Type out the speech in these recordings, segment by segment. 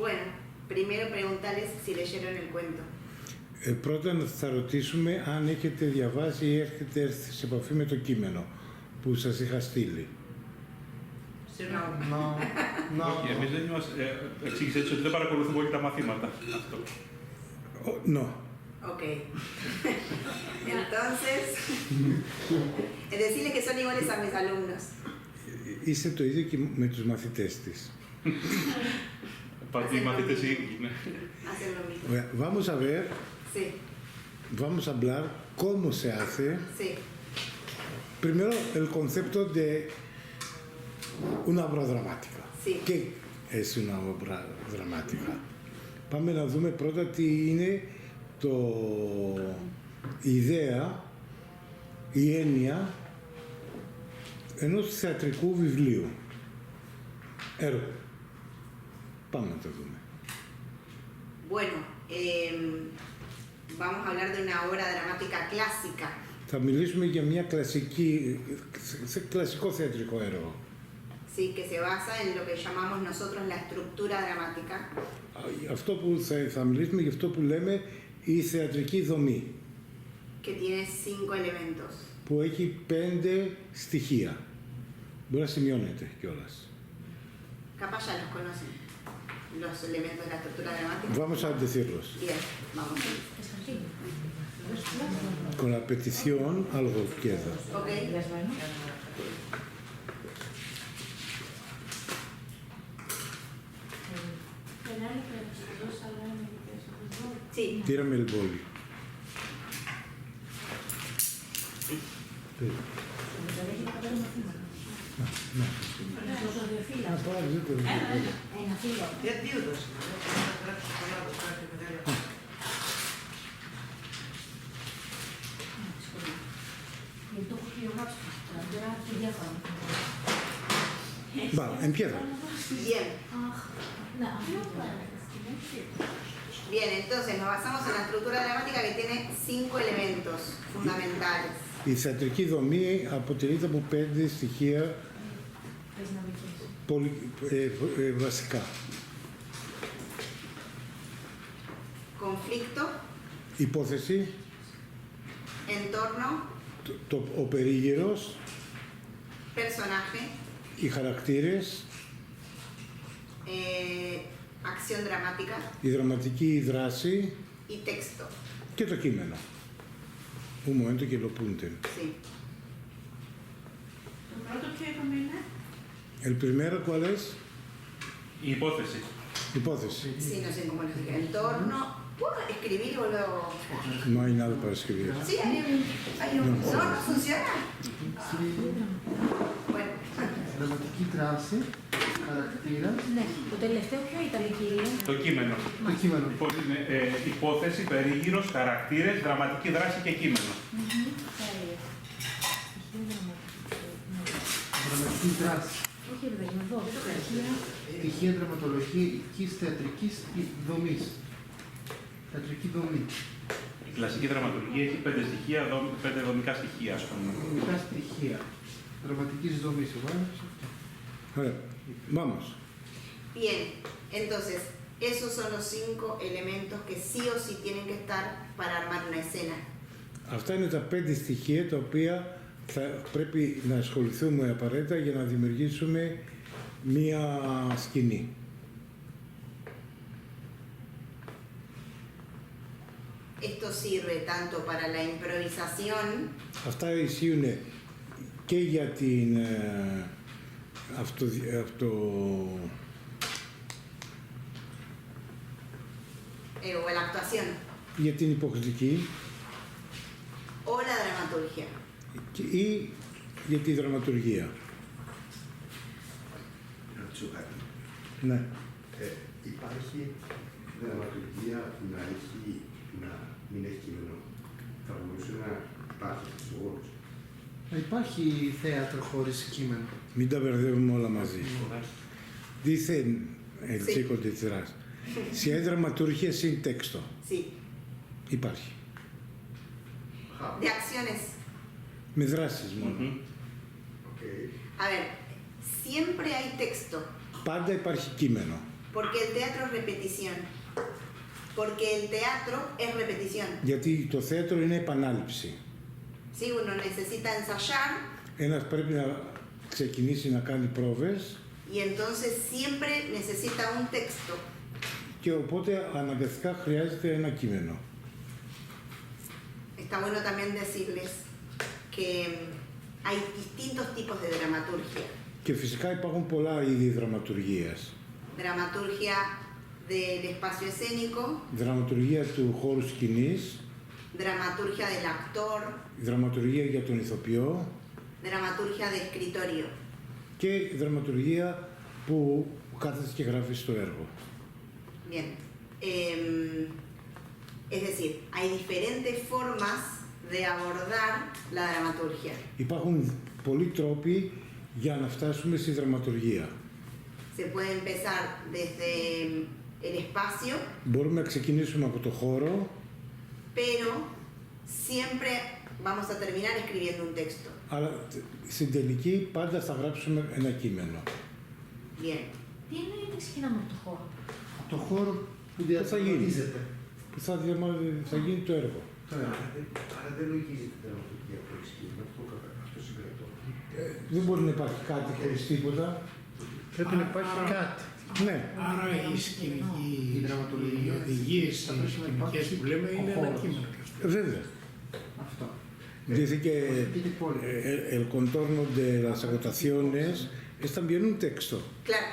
Bueno, primero preguntarles si leyeron el cuento. Πρώτα θα ρωτήσουμε αν έχετε διαβάσει ή έχετε έρθει σε επαφή με το κείμενο που σας είχα στείλει. Όχι, εμείς δεν είμαστε. Εξήγησε έτσι ότι δεν παρακολουθούμε όλοι τα μαθήματα. Αυτό. No. Ok. Entonces, decirle que son iguales a mis alumnos. Είστε το ίδιο και με τους μαθητές της. Πάντως οι μαθητές είναι. Hacen lo mismo. Vamos a ver, Sí, vamos a hablar cómo se hace. sí. Primero, el concepto de una obra dramática. Sí. ¿Qué es una obra dramática? Πάμε να δούμε πρώτα τι είναι η ιδέα, η έννοια ενός θεατρικού βιβλίου, έργου. Πάμε να το δούμε. Bueno, vamos a hablar de una obra dramática clásica. Θα μιλήσουμε για μια κλασικό θεατρικό έργο. Sí, que se basa en lo que llamamos nosotros la estructura dramática. Αυτό που θα μιλήσουμε για αυτό που λέμε η θεατρική δομή. Que tiene 5 elementos. Που έχει 5 στοιχεία. Μπορεί να σημειώνεται κιόλας. Capaz ya los conocen, los elementos de la estructura dramática. Vamos a decirlos. Bien, vamos. Con la petición algo queda. Ok. Sí. Tírame el boli. Va, empieza. Bien. Bien, entonces nos basamos en la estructura dramática que tiene 5 elementos fundamentales. Η θεατρική δομή αποτελείται από 5 στοιχεία βασικά. Conflicto, Υπόθεση, entorno, ο περίγυρος, personaje, οι χαρακτήρες, acción dramática η δραματική δράση y texto. και το κείμενο. Un momento que lo apunten. Sí. Το πρώτο ποιο είπαμε είναι? El primero, ¿cuál es? Η υπόθεση. Υπόθεση. Sí, no sé cómo lo dije. Entorno. ¿Puedo escribir y luego...? No hay nada para escribir. Sí, hay un... ¿No funciona? Bueno. Δραματική δράση, χαρακτήρα. Ναι, το τελευταίο ποιο ήταν, κυρία? Το κείμενο. Το κείμενο. Λοιπόν, είναι υπόθεση, περίγυρος, χαρακτήρες, δραματική δράση και κείμενο. Δραματική δράση. Όχι, ρε παιδί, εδώ. Στοιχεία δραματολογικής θεατρικής δομής. Θεατρική δομή. Η κλασική δραματουργία έχει 5 στοιχεία, 5 δομικά στοιχεία, ας πούμε. Δομικά στοιχεία. Δραματικής δομής. Ωραία. Vamos. Bien, entonces, esos son los 5 elementos que sí o sí tienen que estar para armar una escena. Αυτά είναι τα 5 στοιχεία τα οποία θα πρέπει να ασχοληθούμε απαραίτητα για να δημιουργήσουμε μία σκηνή. Esto sirve tanto para la improvisación. Αυτά ισχύουν και για την O la actuación. για την υποχρεωτική O la dramaturgia. ή για τη δραματουργία. Ρωτήσω κάτι. Ναι. Υπάρχει δραματουργία που να μην έχει κείμενο. Θα μπορούσε να υπάρχει στους όρους. Υπάρχει θέατρο χωρίς κείμενο. Μην τα μπερδεύουμε όλα μαζί. Dice el Sí. chico detrás. Si hay dramaturgia sin texto. Sí. Υπάρχει. De acciones. Με δράσεις μόνο. A ver, siempre hay texto. Πάντα υπάρχει κείμενο. Porque el teatro es repetición. Porque el teatro es repetición. Γιατί το θέατρο είναι επανάληψη. Sí, uno necesita ensayar Ένας πρέπει να ξεκινήσει να κάνει πρόβες y entonces siempre necesita un texto. και οπότε αναγκαστικά χρειάζεται ένα κείμενο. Está bueno también decirles que hay distintos tipos de dramaturgia. Και φυσικά υπάρχουν πολλά είδη δραματουργίας. Dramaturgia del espacio escénico, Δραματουργία του χώρου σκηνής, dramaturgia del actor, δραματουργία για τον ηθοποιό dramaturgia de escritorio. και δραματουργία που κάθεται και γράφει στο έργο. Bien. Es decir, hay diferentes formas de abordar la dramaturgia. Υπάρχουν πολλοί τρόποι για να φτάσουμε στη δραματουργία. Se puede empezar desde el espacio, Μπορούμε να ξεκινήσουμε από το χώρο, pero siempre vamos a terminar escribiendo un texto. αλλά στην τελική πάντα θα γράψουμε ένα κείμενο. Bien. Τι εννοείται ξεκινάμε από το χώρο? Από το χώρο που θα γίνει. διαδραματίζεται. Που θα γίνει το έργο. Άρα δεν λογίζει την δραματουργία χωρίς κείμενο, αυτό συγκρατώ. Δεν μπορεί να υπάρχει κάτι χωρίς τίποτα. Πρέπει να υπάρχει κάτι. Ναι. Άρα οι δραματολογία, οι οδηγίες, οι σκηνικές που λέμε είναι ένα κείμενο. Βέβαια. Αυτό. Dice que Repite por- el contorno de las agotaciones es también un texto. Claro.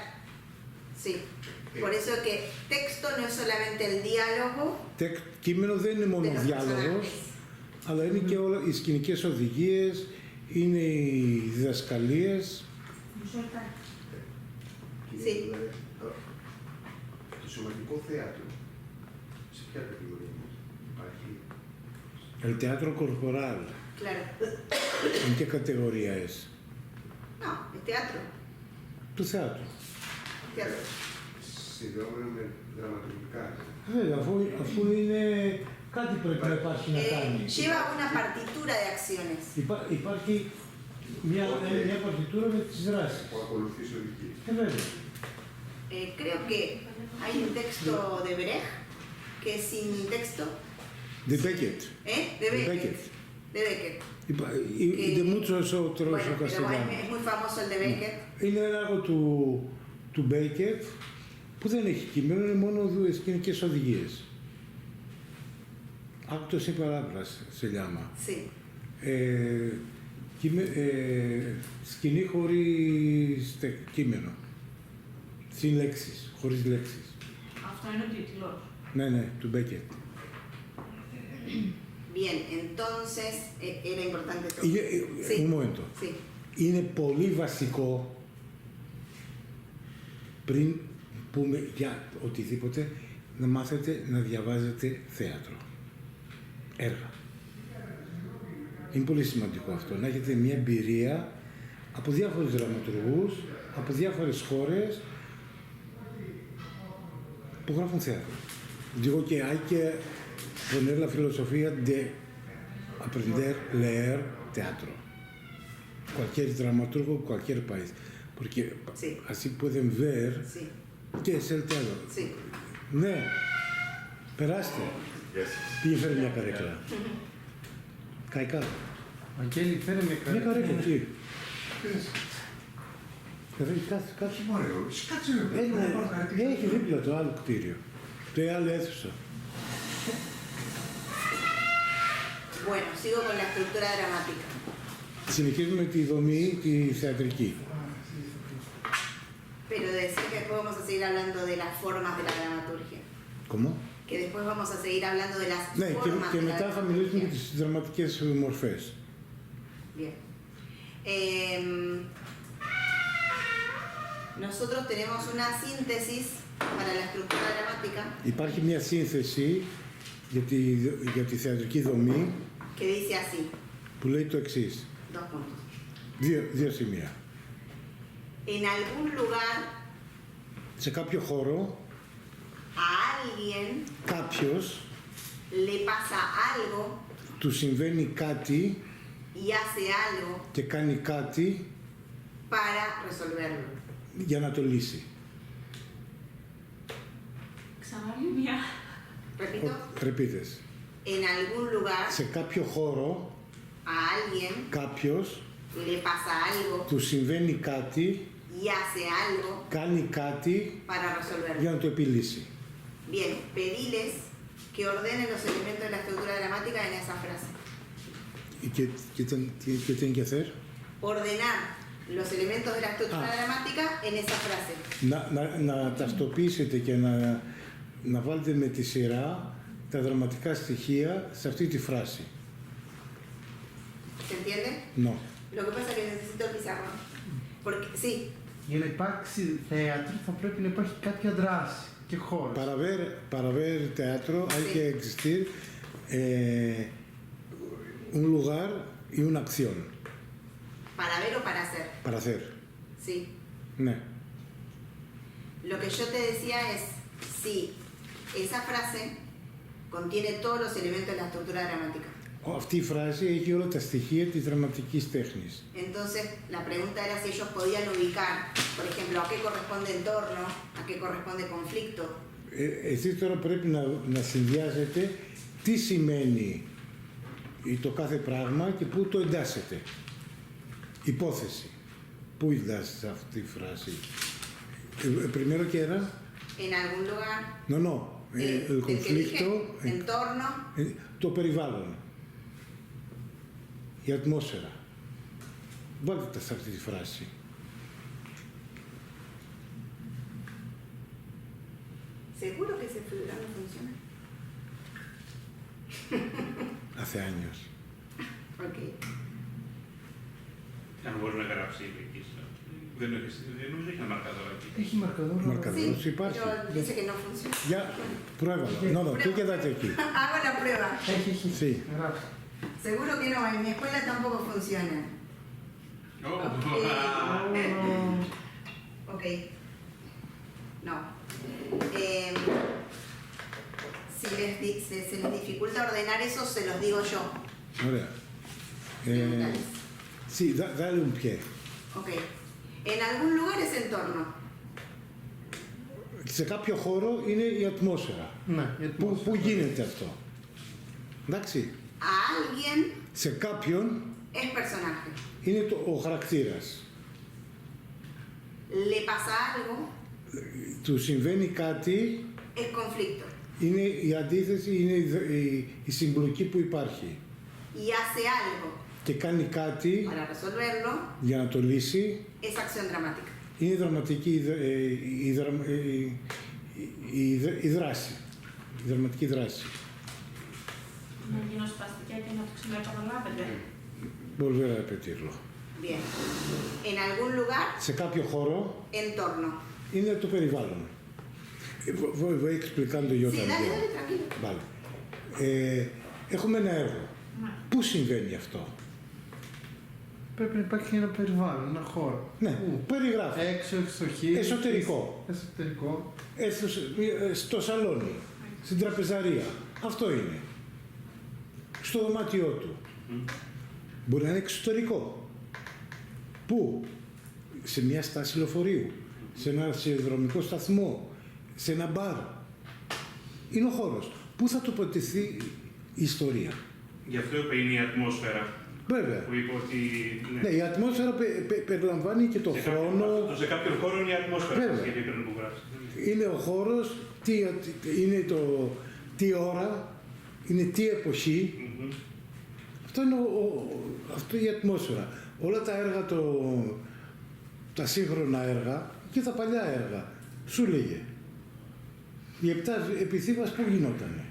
Sí. Por eso que texto no es solamente el diálogo Κείμενο δεν είναι de μόνο los διάλογος, personajes. αλλά είναι και όλα οι σκηνικές οδηγίες, είναι οι διδασκαλίες. Sí. Δηλαδή, το σωματικό θέατρο, σε ποια κατηγορία μας υπάρχει? El teatro corporal, Claro. ¿en qué categoría es? No, es teatro. Του θεάτρου. Teatro. Συνδεόμενο με δραματουργικά. Βέβαια, αφού είναι κάτι πρέπει να υπάρχει να κάνει. Lleva una partitura de acciones. Υπάρχει μια παρτιτούρα με τις δράσεις. Που ακολουθείς οδηγίες. Βέβαια. Creo que hay un texto de Brecht que es sin texto. De Beckett. De De Beckett. Beckett. De Beckett. Y de muchos otros Bueno, pero castellanos. es muy famoso el de Beckett. Είναι ένα έργο του Beckett που δεν έχει κείμενο, είναι μόνο σκηνικές οδηγίες. Actos sin palabras se llama. Sí. Σκηνή χωρίς κείμενο. Συν λέξεις, χωρίς λέξεις. Αυτό είναι ο τίτλος. Ναι, του Beckett. Bien, entonces era importante todo. Sí. Un momento. Sí. Είναι πολύ βασικό πριν πούμε για οτιδήποτε να μάθετε να διαβάζετε θέατρο. Έργα. Είναι πολύ σημαντικό αυτό. Να έχετε μια εμπειρία από διάφορους δραματουργούς, από διάφορες χώρες που γράφουν θέατρο. Digo que hay que poner la filosofía de aprender a leer teatro. Cualquier dramaturgo, cualquier país. Porque Sí. así pueden ver Sí. qué es el teatro. Sí. Ναι, περάστε. Τι έφερε μια καρέκλα. Καϊκά. Αγγέλη, φέρε με Μια κάτι. καρέκλα, τι. Κάτσε. Όχι μόνο εγώ, κάτσε ρε παιδί, να πάρω κάτι. Έχει δίπλα το άλλο κτίριο. Το άλλο αίθουσα. Bueno, sigo con la estructura dramática. Συνεχίζουμε τη δομή, τη θεατρική. Pero decir que después vamos a seguir hablando de las formas de la dramaturgia. ¿Cómo? Que después vamos a seguir hablando de las Ναι, formas και de la μετά θα μιλήσουμε για dramaturgia. τις δραματικές μορφές. Bien. Nosotros tenemos una síntesis para la estructura dramática Υπάρχει μια σύνθεση για τη θεατρική δομή que dice así, που λέει το εξής. dos puntos. Δύο σημεία. En algún lugar Σε κάποιο χώρο a alguien κάποιος le pasa algo του συμβαίνει κάτι y hace algo και κάνει κάτι para resolverlo. για να το λύσει. Ξαναλέω μια. Repito, Repites. en algún lugar Σε κάποιο χώρο, a alguien κάποιος le pasa algo του συμβαίνει κάτι, y hace algo κάνει κάτι para resolverlo. για να το επιλύσει. Bien, pediles que ordenen los elementos de la estructura dramática en esa frase. ¿Qué tienen que hacer? Ordenar los elementos de la estructura Ah. dramática en esa frase. Να ταυτοποιήσετε και να βάλετε με τη σειρά τα δραματικά στοιχεία σε αυτή τη φράση. ¿Se entiende? No. Lo que pasa es que necesito el pizarrón. Porque, sí, Για να υπάρξει θέατρο θα πρέπει να υπάρχει κάποια δράση και χώρος. Para ver teatro hay Sí. que existir un lugar y una acción para ver o para hacer. para hacer. Sí. Ναι. Lo que yo te decía es, si esa frase contiene todos los elementos de la estructura dramática. Αυτή η φράση έχει όλα τα στοιχεία της δραματικής τέχνης. Entonces, la pregunta era si ellos podían ubicar, por ejemplo, a qué corresponde entorno, a qué corresponde conflicto. Εσείς τώρα πρέπει να συνδυάζετε τι σημαίνει το κάθε πράγμα και πού το εντάσσετε. Υπόθεση. Πού εντάσσετε αυτή τη φράση. Primero que era? En algún lugar, No. El el que conflicto. dije, entorno, Το περιβάλλον. Η ατμόσφαιρα. Βάλτε τα σε αυτή τη φράση. ¿seguro que ese figurado funciona? Hace años. Ok. Αν μπορεί να γράψει εκεί. Δεν νομίζω έχει ένα μαρκαδόρο εκεί. Έχει μαρκαδόρο. Μαρκαδόρο. Sí, υπάρχει. pero dice que no funciona. Ya, pruébalo. No, tú quédate aquí. Hago la prueba. Έχει. Sí. Γράψε. Seguro que no, en mi escuela tampoco funciona. Ok. No. Si se les dificulta ordenar eso, se los digo yo. Ωραία. Preguntales. Sí, dale un pie. Ok. En algún lugar es entorno. Σε κάποιο χώρο είναι η ατμόσφαιρα. Ναι, Πού γίνεται αυτό. Εντάξει. A alguien Σε κάποιον es personaje. είναι ο χαρακτήρας. Le pasa algo, Του συμβαίνει κάτι, es conflicto. είναι η αντίθεση, είναι η συμπλοκή που υπάρχει. Y hace algo Και κάνει κάτι para resolverlo, για να το λύσει, es acción dramática. είναι δραματική η δράση. Η δραματική δράση. Να γίνω σπαστικά και να το ξαναεπαναλάβετε. Volver a repetirlo. Bien. En algún lugar, Σε κάποιο χώρο entorno. είναι το περιβάλλον. Voy explicando yo Sí, dale, también. dale, tranquilo. Vale. Έχουμε ένα έργο. Ναι. Πού συμβαίνει αυτό? Πρέπει να υπάρχει ένα περιβάλλον, ένα χώρο. Ναι, Πού? περιγράφει. Έξω, εξοχή. Εσωτερικό. Εσωτερικό. Στο σαλόνι, στην τραπεζαρία. Αυτό είναι. Στο δωμάτιό του. Μπορεί να είναι εξωτερικό. Πού? Σε μια στάση λεωφορείου, σε ένα σιδηροδρομικό σταθμό, σε ένα μπαρ. Είναι ο χώρος. Πού θα τοποθετηθεί η ιστορία. Γι' αυτό είναι η ατμόσφαιρα Βέβαια. που είπε ότι. Ναι, η ατμόσφαιρα περιλαμβάνει και το χρόνο. Σε κάποιον χώρο είναι η ατμόσφαιρα. Βέβαια. Γιατί πρέπει να γράψει. Είναι ο χώρος, είναι τι ώρα, είναι τι εποχή. Αυτό είναι αυτό η ατμόσφαιρα. Όλα τα έργα, τα σύγχρονα έργα και τα παλιά έργα, σου λέγε. Οι 7 επιθύμας που γινότανε.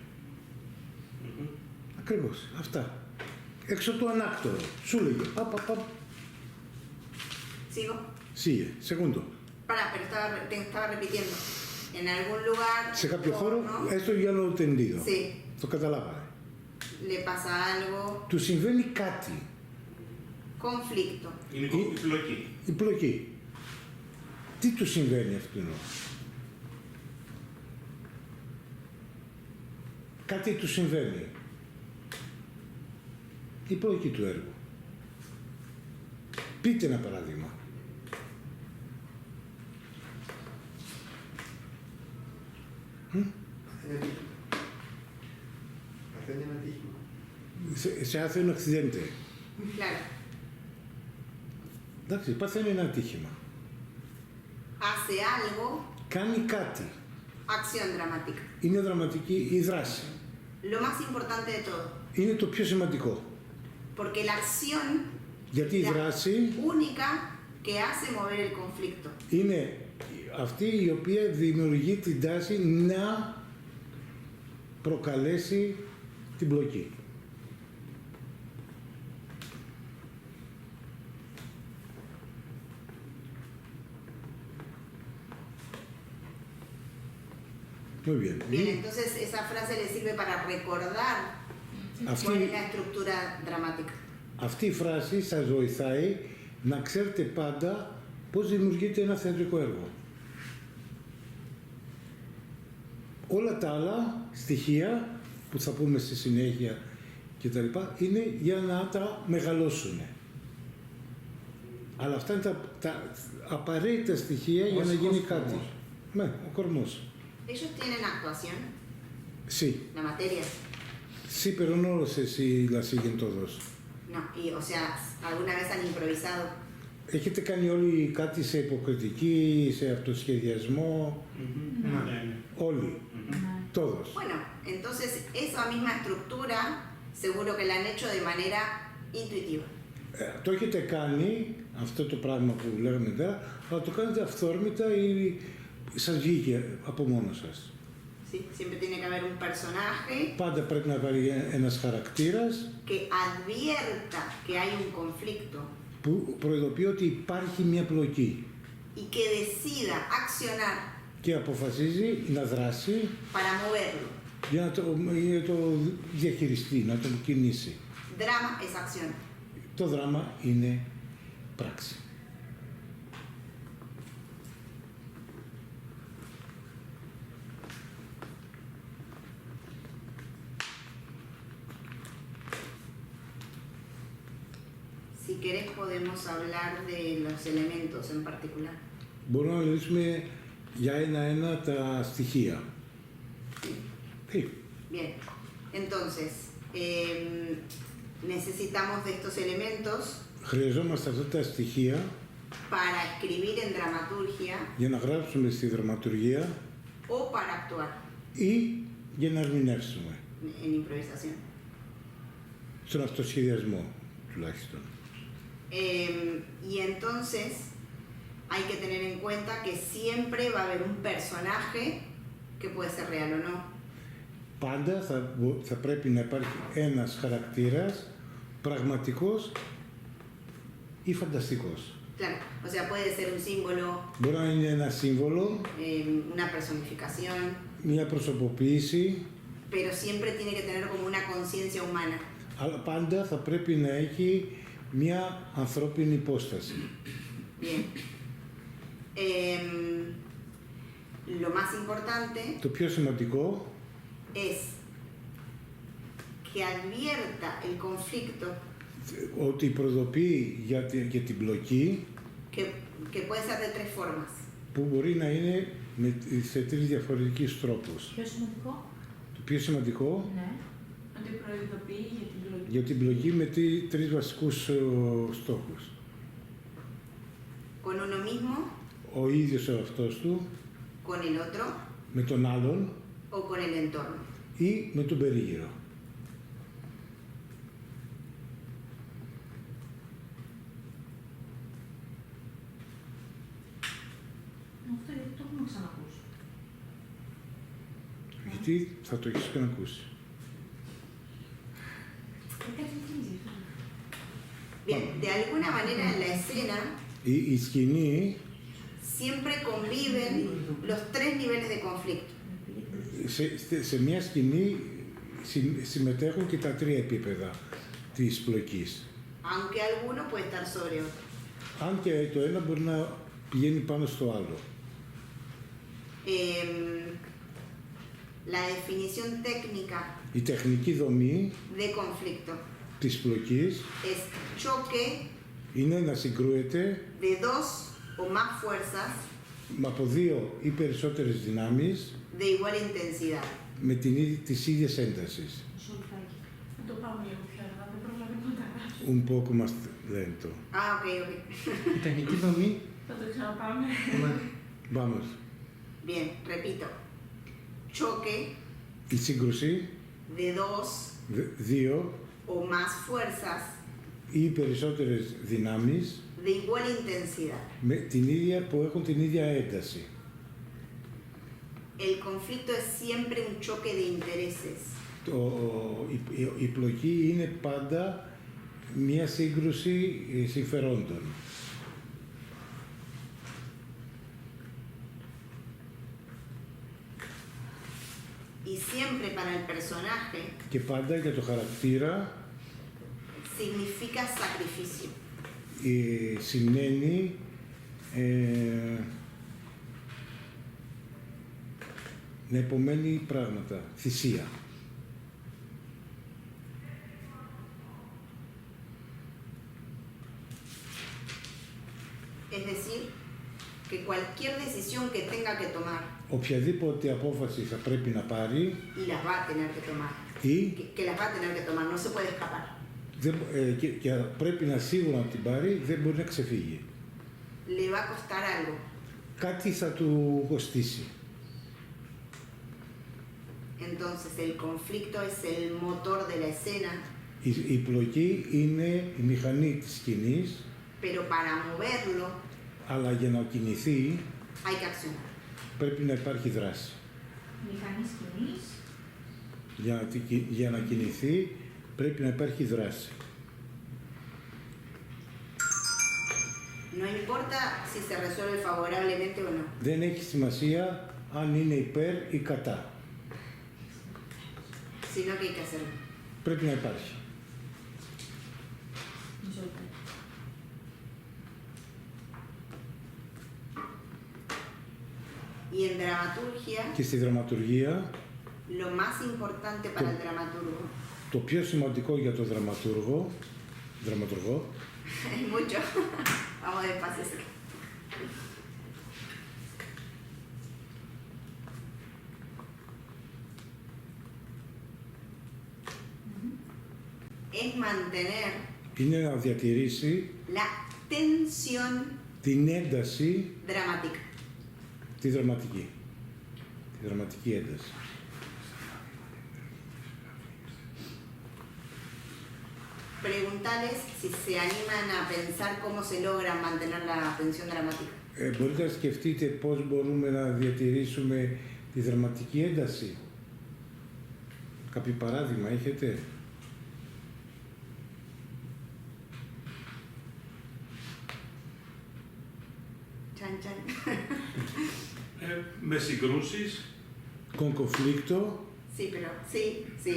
Ακριβώς, αυτά. Έξω το ανάκτορο, σου λέγε. ¿Sigo? Sigue, segundo. Pará, pero estaba repitiendo. En algún lugar. Σε κάποιο χώρο, entorno, έστω για lo entendido. Sí. Το καταλάβανε. Le pasa algo. Του συμβαίνει κάτι. Conflicto. Είναι η πλοκή. Η πλοκή. Τι του συμβαίνει αυτού? Κάτι του συμβαίνει. Η πλοκή του έργου. Πείτε ένα παράδειγμα. είναι ατύχημα. Παθαίνει ένα ατύχημα. Se hace un accidente. Claro. Εντάξει, πάθαινε ένα ατύχημα. Hace algo, Κάνει κάτι. acción dramática. Είναι δραματική η δράση. Lo más importante de todo. Είναι το πιο σημαντικό. Porque la acción Γιατί η la δράση única que hace mover el conflicto. είναι αυτή η οποία δημιουργεί την τάση να προκαλέσει την πλοκή. Muy bien. Bien, entonces esa frase le sirve para recordar cuál es la estructura dramática. Αυτή η φράση σας βοηθάει να ξέρετε πάντα πώς δημιουργείται ένα θεατρικό έργο. Όλα τα άλλα στοιχεία που θα πούμε στη συνέχεια και τα λοιπά είναι για να τα μεγαλώσουν. Αλλά αυτά είναι τα απαραίτητα στοιχεία για να γίνει κάτι. Ναι, ο κορμός. Ellos tienen actuación, Sí, la materia. sí, pero no lo sé si la siguen todos. No, y o sea, alguna vez han improvisado. Έχετε κάνει όλοι κάτι σε υποκριτική, σε αυτοσχεδιασμό, Ναι. όλοι, todos. Bueno, entonces esa misma estructura seguro que la han hecho de manera intuitiva. Το έχετε κάνει, αυτό το πράγμα που λέγαμε τώρα, αλλά το κάνετε αυθόρμητα ή σας βγήκε από μόνο σας. ¿Sí? Siempre tiene que haber un personaje Πάντα πρέπει να υπάρχει ένας χαρακτήρας que advierta que hay un conflicto που προειδοποιεί ότι υπάρχει μια πλοκή y que decida accionar και αποφασίζει να δράσει para moverlo. για να το διαχειριστεί, να το κινήσει. Drama es acción. Το δράμα είναι πράξη. Si querés podemos hablar de los elementos en particular. Μπορούμε να μιλήσουμε για ένα-ένα τα στοιχεία. Sí. Bien, entonces necesitamos de estos elementos Χρειαζόμαστε αυτά τα στοιχεία para escribir en dramaturgia για να γράψουμε στη δραματουργία o para actuar ή για να ερμηνεύσουμε. en improvisación. Στον αυτοσχεδιασμό τουλάχιστον. Y entonces hay que tener en cuenta que siempre va a haber un personaje que puede ser real o no. Πάντα θα πρέπει να υπάρχει ένας χαρακτήρας πραγματικός ή φανταστικός. Claro, o sea, puede ser un símbolo, Μπορεί να είναι ένα σύμβολο, una personificación, μια προσωποποίηση, pero siempre tiene que tener como una conciencia humana. αλλά πάντα θα πρέπει να έχει μια ανθρώπινη υπόσταση. Bien. Lo más importante Το πιο σημαντικό es que advierta el conflicto ότι προειδοποιεί για την πλοκή que puede ser de tres formas. που μπορεί να είναι σε τρεις διαφορετικούς τρόπους. Πιο σημαντικό. Το πιο σημαντικό Ναι. Ότι προειδοποιεί για την πλοκή. για την πλοκή με τρεις βασικούς στόχους. Con uno mismo, Ο ίδιος ο εαυτός του, con el otro με τον άλλον o con el entorno. ή με τον περίγυρο. Αυτό γιατί το έχουμε ξανακούσει. Γιατί θα το έχεις ξανακούσει. Κάτι θυμίζει. Bien, de alguna manera en la escena Η σκηνή siempre conviven los tres niveles de conflicto. σε μια σκηνή συμμετέχουν και τα τρία επίπεδα της πλοκής. Aunque alguno puede estar sobre otro. Αν και το ένα μπορεί να πηγαίνει πάνω στο άλλο. La definición técnica Η τεχνική δομή de conflicto της πλοκής es choque είναι να συγκρούεται de dos o más fuerzas από δύο ή περισσότερες δυνάμεις de igual intensidad. με της ίδιας έντασης. Θα το πάμε λίγο πιο αργά, δεν προλαβαίνω να τα γράψω. Un poco más lento. Ah, ok, ok. Η τεχνική δομή. Θα το ξαναπάμε. Vamos. Bien, repito. Choque Η σύγκρουση, de dos δύο o más fuerzas ή περισσότερες δυνάμεις de igual intensidad. που έχουν την ίδια ένταση. El conflicto es siempre un choque de intereses. Η πλοκή είναι πάντα μια σύγκρουση συμφερόντων. Y siempre para el personaje Και πάντα για το χαρακτήρα significa sacrificio. σημαίνει να υπομένει πράγματα, θυσία. Es decir, que cualquier decisión que tenga que tomar, Οποιαδήποτε απόφαση θα πρέπει να πάρει y las va a tener que tomar, ή que las va a tener que tomar, no se puede escapar. και πρέπει να σίγουρα να την πάρει, δεν μπορεί να ξεφύγει. Le va a costar algo. Κάτι θα του κοστίσει. Entonces el conflicto es el motor de la escena, Η πλοκή είναι η μηχανή της σκηνής, pero para moverlo αλλά για να κινηθεί hay que accionar. πρέπει να υπάρχει δράση. Μηχανή σκηνής. Για να κινηθεί πρέπει να υπάρχει δράση. No importa si se resuelve favorablemente o no. Δεν έχει σημασία αν είναι υπέρ ή κατά. Sino que hay que hacerlo. Πρέπει να υπάρχει. Μισό λεπτό. Y en dramaturgia, Και στη δραματουργία, lo más importante para el dramaturgo, το πιο σημαντικό για τον δραματουργό, hay mucho, vamos despacio. Es mantener είναι να διατηρήσει la tensión την ένταση, dramática. τη δραματική ένταση. Preguntales si se animan a pensar cómo se logra mantener la tensión dramática. Μπορείτε να σκεφτείτε πώς μπορούμε να διατηρήσουμε τη δραματική ένταση. Κάποιο παράδειγμα έχετε? Chan, chan. Με συγκρούσεις, Con conflicto, Sí, pero sí, sí.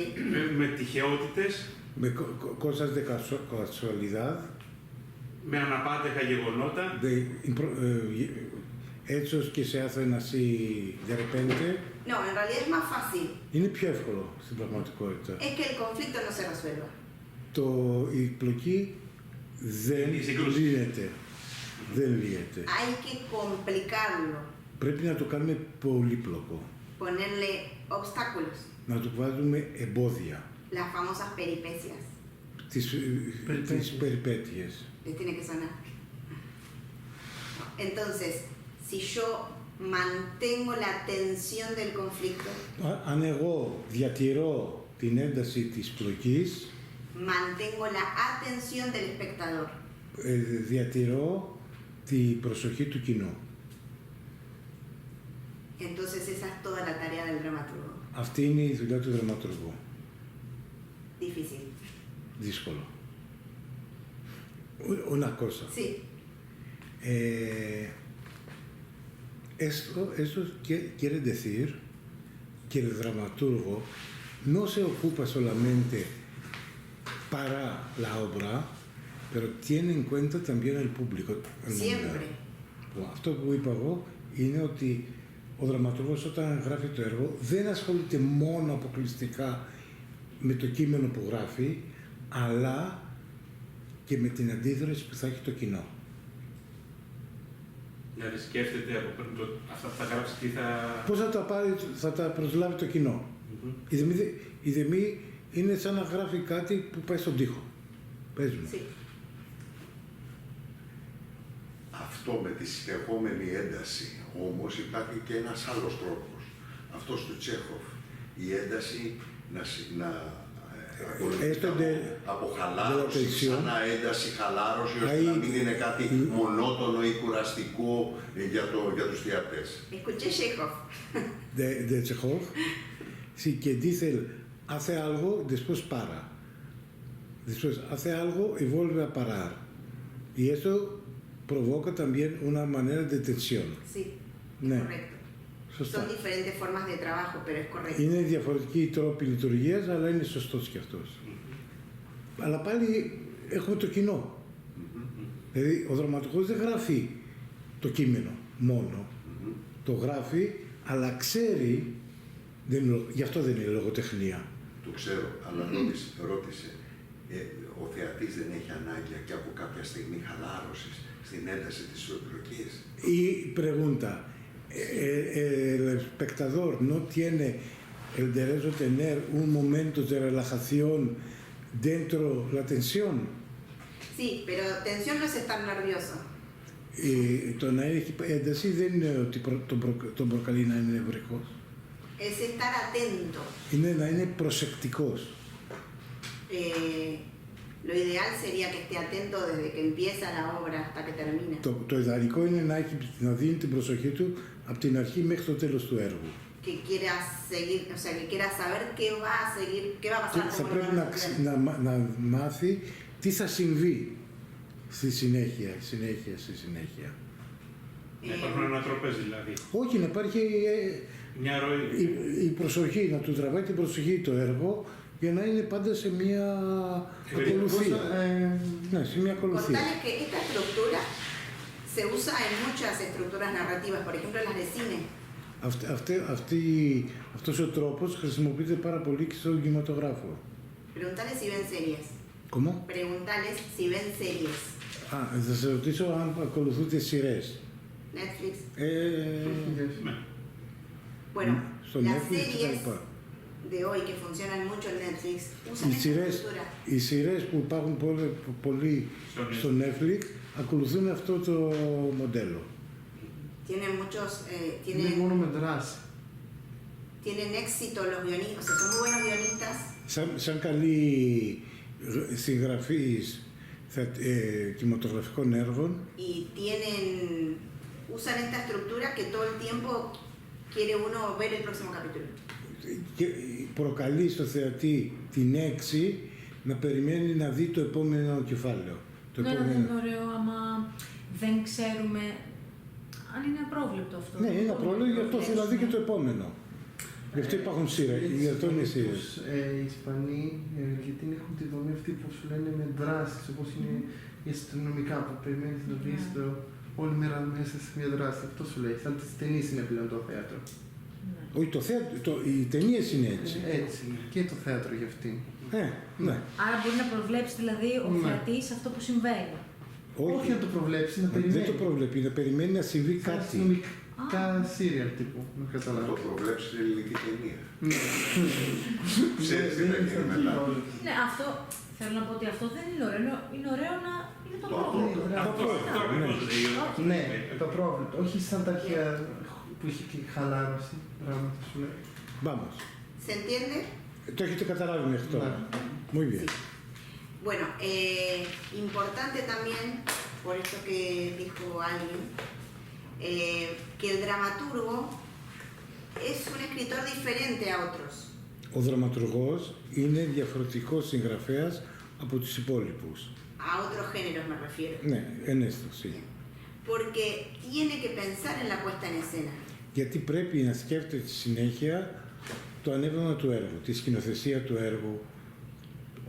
με τυχαιότητες, με cosas de casualidad, με αναπάντεχα γεγονότα, hechos que se hacen así de repente. No, en realidad es más fácil. Είναι πιο εύκολο στην πραγματικότητα. Es que el conflicto no se resuelva. Η πλοκή δεν Η σύγκρουση. λύνεται. Δεν λύνεται. Hay que complicarlo, Πρέπει να το κάνουμε πολύπλοκο. ponerle obstáculos, Να του βάλουμε εμπόδια. las famosas peripecias. Τις περιπέτειες. Les tiene que sonar. Entonces, si yo mantengo la tensión del conflicto, Αν εγώ διατηρώ την ένταση της πλοκής, mantengo la atención del espectador. διατηρώ την προσοχή του κοινού. Entonces esa es toda la tarea del dramaturgo. Αυτή είναι η δουλειά του δραματουργού. Difícil. Δύσκολο. Una cosa. Sí. Esto quiere decir que el dramaturgo no se ocupa solamente para la obra, pero tiene en cuenta también el público. Siempre. Αυτό που είπα εγώ είναι ότι ο δραματουργός όταν γράφει το έργο δεν ασχολείται μόνο αποκλειστικά με το κείμενο που γράφει, αλλά και με την αντίδραση που θα έχει το κοινό. Δηλαδή σκέφτεται από πριν αυτά που θα γράψει τι θα... Πώς θα τα πάρει, θα τα προσλάβει το κοινό. Η δεμή είναι σαν να γράφει κάτι που πάει στον τοίχο. Πες μου. Sí. Αυτό με τη συνεχόμενη ένταση, όμως υπάρχει και ένας άλλος τρόπος. Αυτός του Τσέχοφ. Η ένταση να από χαλάρωση, ξανά ένταση, χαλάρωση, ώστε να μην είναι κάτι μονότονο ή κουραστικό για τους θεατές. Escuché Chekhov. De Chekhov, sí, que dice, hace algo, después para. Después hace algo y vuelve a parar. Y eso provoca también una manera de tensión. Sí, es Ναι. correcto. Σωστά. Son diferentes formas de trabajo, pero es correcto. Είναι διαφορετικοί οι τρόποι λειτουργίας, αλλά είναι σωστός και αυτός. Αλλά πάλι έχουμε το κοινό. Δηλαδή, ο δραματουργός δεν γράφει το κείμενο μόνο. Το γράφει, αλλά ξέρει, γι' αυτό δεν είναι λογοτεχνία. Το ξέρω, αλλά ρώτησε, ο θεατής δεν έχει ανάγκη και από κάποια στιγμή χαλάρωσης στην ένταση της οπλοκής. Y pregunta, el espectador no tiene el derecho a tener un momento de relajación dentro de la tensión. Sí, pero tensión no es estar nervioso. Το να έχει ένταση δεν είναι ότι τον προκαλεί να είναι νευρικός. Es estar atento. Είναι να είναι προσεκτικός. Lo ideal sería que esté atento desde que empieza la obra hasta que termina. Το ιδανικό είναι να δίνει την προσοχή του από την αρχή μέχρι το τέλος του έργου. Que quiera seguir, o sea, que quiera saber qué va a seguir, qué va a pasar. Θα πρέπει να μάθει τι θα συμβεί στη συνέχεια. Να υπάρχουν ανατροπές δηλαδή. Όχι, να υπάρχει Μια ροή. η προσοχή, να του τραβάει την προσοχή το έργο για να είναι πάντα σε μια ακολουθία. Ναι, σε μια ακολουθία. Contarles que esta estructura se usa en muchas estructuras narrativas, por ejemplo las de cine. Αυτός ο τρόπος χρησιμοποιείται πάρα πολύ και στον κινηματογράφο. Preguntales si ven series. ¿Cómo? Preguntales si ven series. Θα σε ρωτήσω αν ακολουθούνται σειρές. Netflix. Bueno, στο las Netflix και τα series λοιπά. de hoy que funcionan mucho en Netflix usan Οι esta σειρές, estructura. οι σειρές που υπάρχουν πολύ στο Netflix ακολουθούν αυτό το μοντέλο. Tienen muchos, Είναι μόνο με δράση. tienen éxito los guionistas, o sea, son muy buenos guionistas. Σαν καλοί συγγραφείς κινηματογραφικών έργων, Y usan esta estructura que todo el tiempo quiere uno ver el próximo capítulo. και προκαλεί στο θεατή την έξι να περιμένει να δει το επόμενο κεφάλαιο. Ναι, δεν είναι ωραίο άμα δεν ξέρουμε αν είναι απρόβλεπτο αυτό. Ναι, είναι απρόβλεπτο, γι' αυτό θέλω να δει και το επόμενο. Γι' αυτό υπάρχουν σειρές, γι' αυτό είναι σειρές. Οι Ισπανοί, οι Αργεντίνοι έχουν τη δομή αυτή που σου λένε με δράσεις, όπως είναι οι αστυνομικά που περιμένεις να δεις όλη μέρα μέσα σε μια δράση. Αυτό σου λέει, σαν τις ταινίες είναι πλέον το θέατρο. Όχι, οι ταινίες είναι έτσι. Έτσι, και το θέατρο για αυτήν. Ναι. Άρα μπορεί να προβλέψει δηλαδή ο θεατής αυτό που συμβαίνει. Όχι να το προβλέψει, να περιμένει. Δεν το προβλέπει, να περιμένει να συμβεί Σαν κάτι. αστυνομικά σύριαλ τύπου, να Να καταλάβω. το προβλέψει στην ελληνική ταινία. Ξέρεις τι θα γίνει μετά. Ναι, αυτό θέλω να πω ότι αυτό δεν είναι ωραίο. Είναι ωραίο να είναι το Το πρόβλημα. Ναι, το πρόβλημα. Όχι σαν τα αρχαία που είχε και χαλάρωση, πράγματα σου λέει. Vamos. ¿Se entiende? Το έχετε καταλάβει μέχρι τώρα. Muy bien. Bueno, importante también, por esto que dijo alguien, que el dramaturgo es un escritor diferente a otros. Ο δραματουργός είναι διαφορετικός συγγραφέας από τους υπόλοιπους. A otros géneros me refiero. Ναι, ενέστωση. Porque tiene que pensar en la puesta en escena. Γιατί πρέπει να σκέφτεται στη συνέχεια το ανέβημα του έργου, τη σκηνοθεσία του έργου,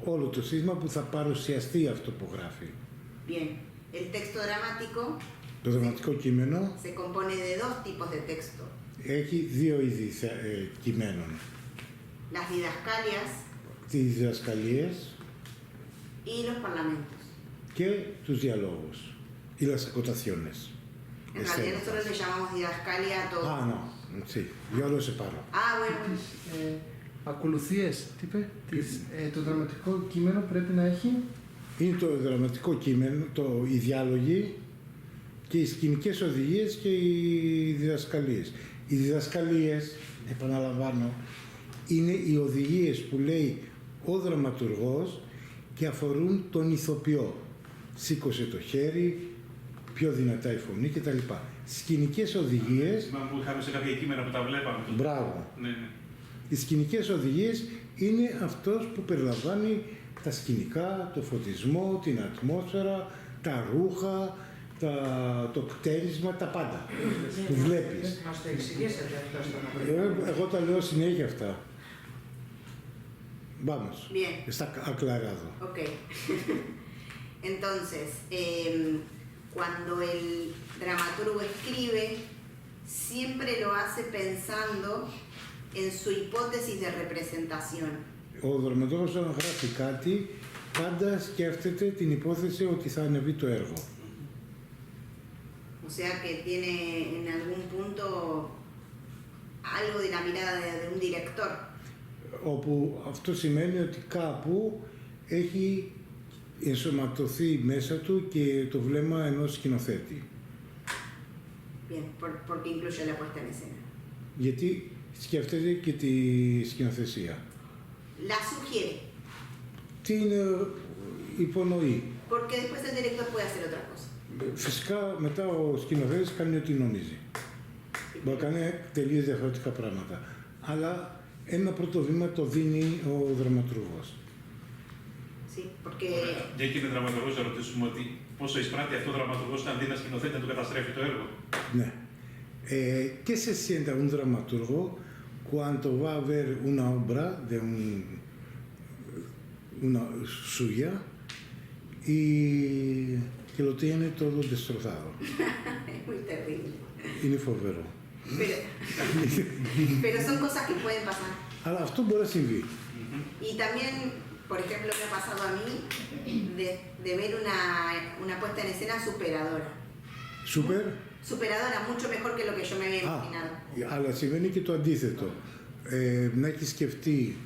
όλο το σύστημα που θα παρουσιαστεί αυτό που γράφει. Bien, el texto dramático Το δραματικό κείμενο se compone de dos tipos de texto. έχει δύο είδη κειμένων. Las didascalias Τις διδασκαλίες y los parlamentos. και τους διαλόγους ή las acotaciones. En realidad nosotros le llamamos didascalia a todo. Ah, no, sí, yo lo separo. Ah, bueno. Επίσης, ακολουθίες, τι είπε, το δραματικό κείμενο πρέπει να έχει. Είναι το δραματικό κείμενο, οι διάλογοι και οι σκηνικές οδηγίες και οι διδασκαλίες. Οι διδασκαλίες, επαναλαμβάνω, είναι οι οδηγίες που λέει ο δραματουργός και αφορούν τον ηθοποιό. Σήκωσε το χέρι, πιο δυνατά η φωνή κτλ. Σκηνικές οδηγίες... Θυμάμαι που είχαμε σε κάποια κείμενα που τα βλέπαμε. Μπράβο. Ναι, ναι. Οι σκηνικές οδηγίες είναι αυτός που περιλαμβάνει τα σκηνικά, το φωτισμό, την ατμόσφαιρα, τα ρούχα, το κτέρισμα, τα πάντα που βλέπεις. Μας το εξηγήσατε αυτό στο Εγώ τα λέω συνέχεια αυτά. Vamos. Bien. Está aclarado. Ok. Entonces, cuando el dramaturgo escribe, siempre lo hace pensando en su hipótesis de representación. Ο δραματουργός όταν γράφει κάτι, πάντα σκέφτεται την υπόθεση ότι θα ανεβεί το έργο. O sea que tiene en algún punto algo de la mirada de un director. Όπου αυτό σημαίνει ότι κάπου έχει ενσωματωθεί μέσα του και το βλέμμα ενός σκηνοθέτη. Bien, porque incluye la puesta en escena. Γιατί σκέφτεται και τη σκηνοθεσία. La sugiere, Την υπονοεί. porque después el director puede hacer otra cosa. Φυσικά μετά ο σκηνοθέτης κάνει ό,τι νομίζει. Μπορεί να κάνει τελείως διαφορετικά πράγματα. Αλλά ένα πρώτο βήμα το δίνει ο δραματουργός. Sí, porque Για εκεί είναι δραματουργός να ρωτήσουμε ότι πόσο εισπράττει αυτό ο δραματουργός αντί να σκηνοθέτει να του καταστρέφει το έργο. Ναι. ¿Qué se siente a un dramaturgo cuando va a ver una obra de una suya y que lo tiene todo destrozado? es muy terrible. Είναι φοβερό. Pero son cosas que pueden pasar. Αλλά αυτό μπορεί να συμβεί. Y también, por ejemplo, me ha pasado a mí de ver una puesta en escena superadora. Σούπερ. Superadora, mucho mejor que lo que yo me había imaginado. Αλλά συμβαίνει και το αντίθετο. Να έχει σκεφτεί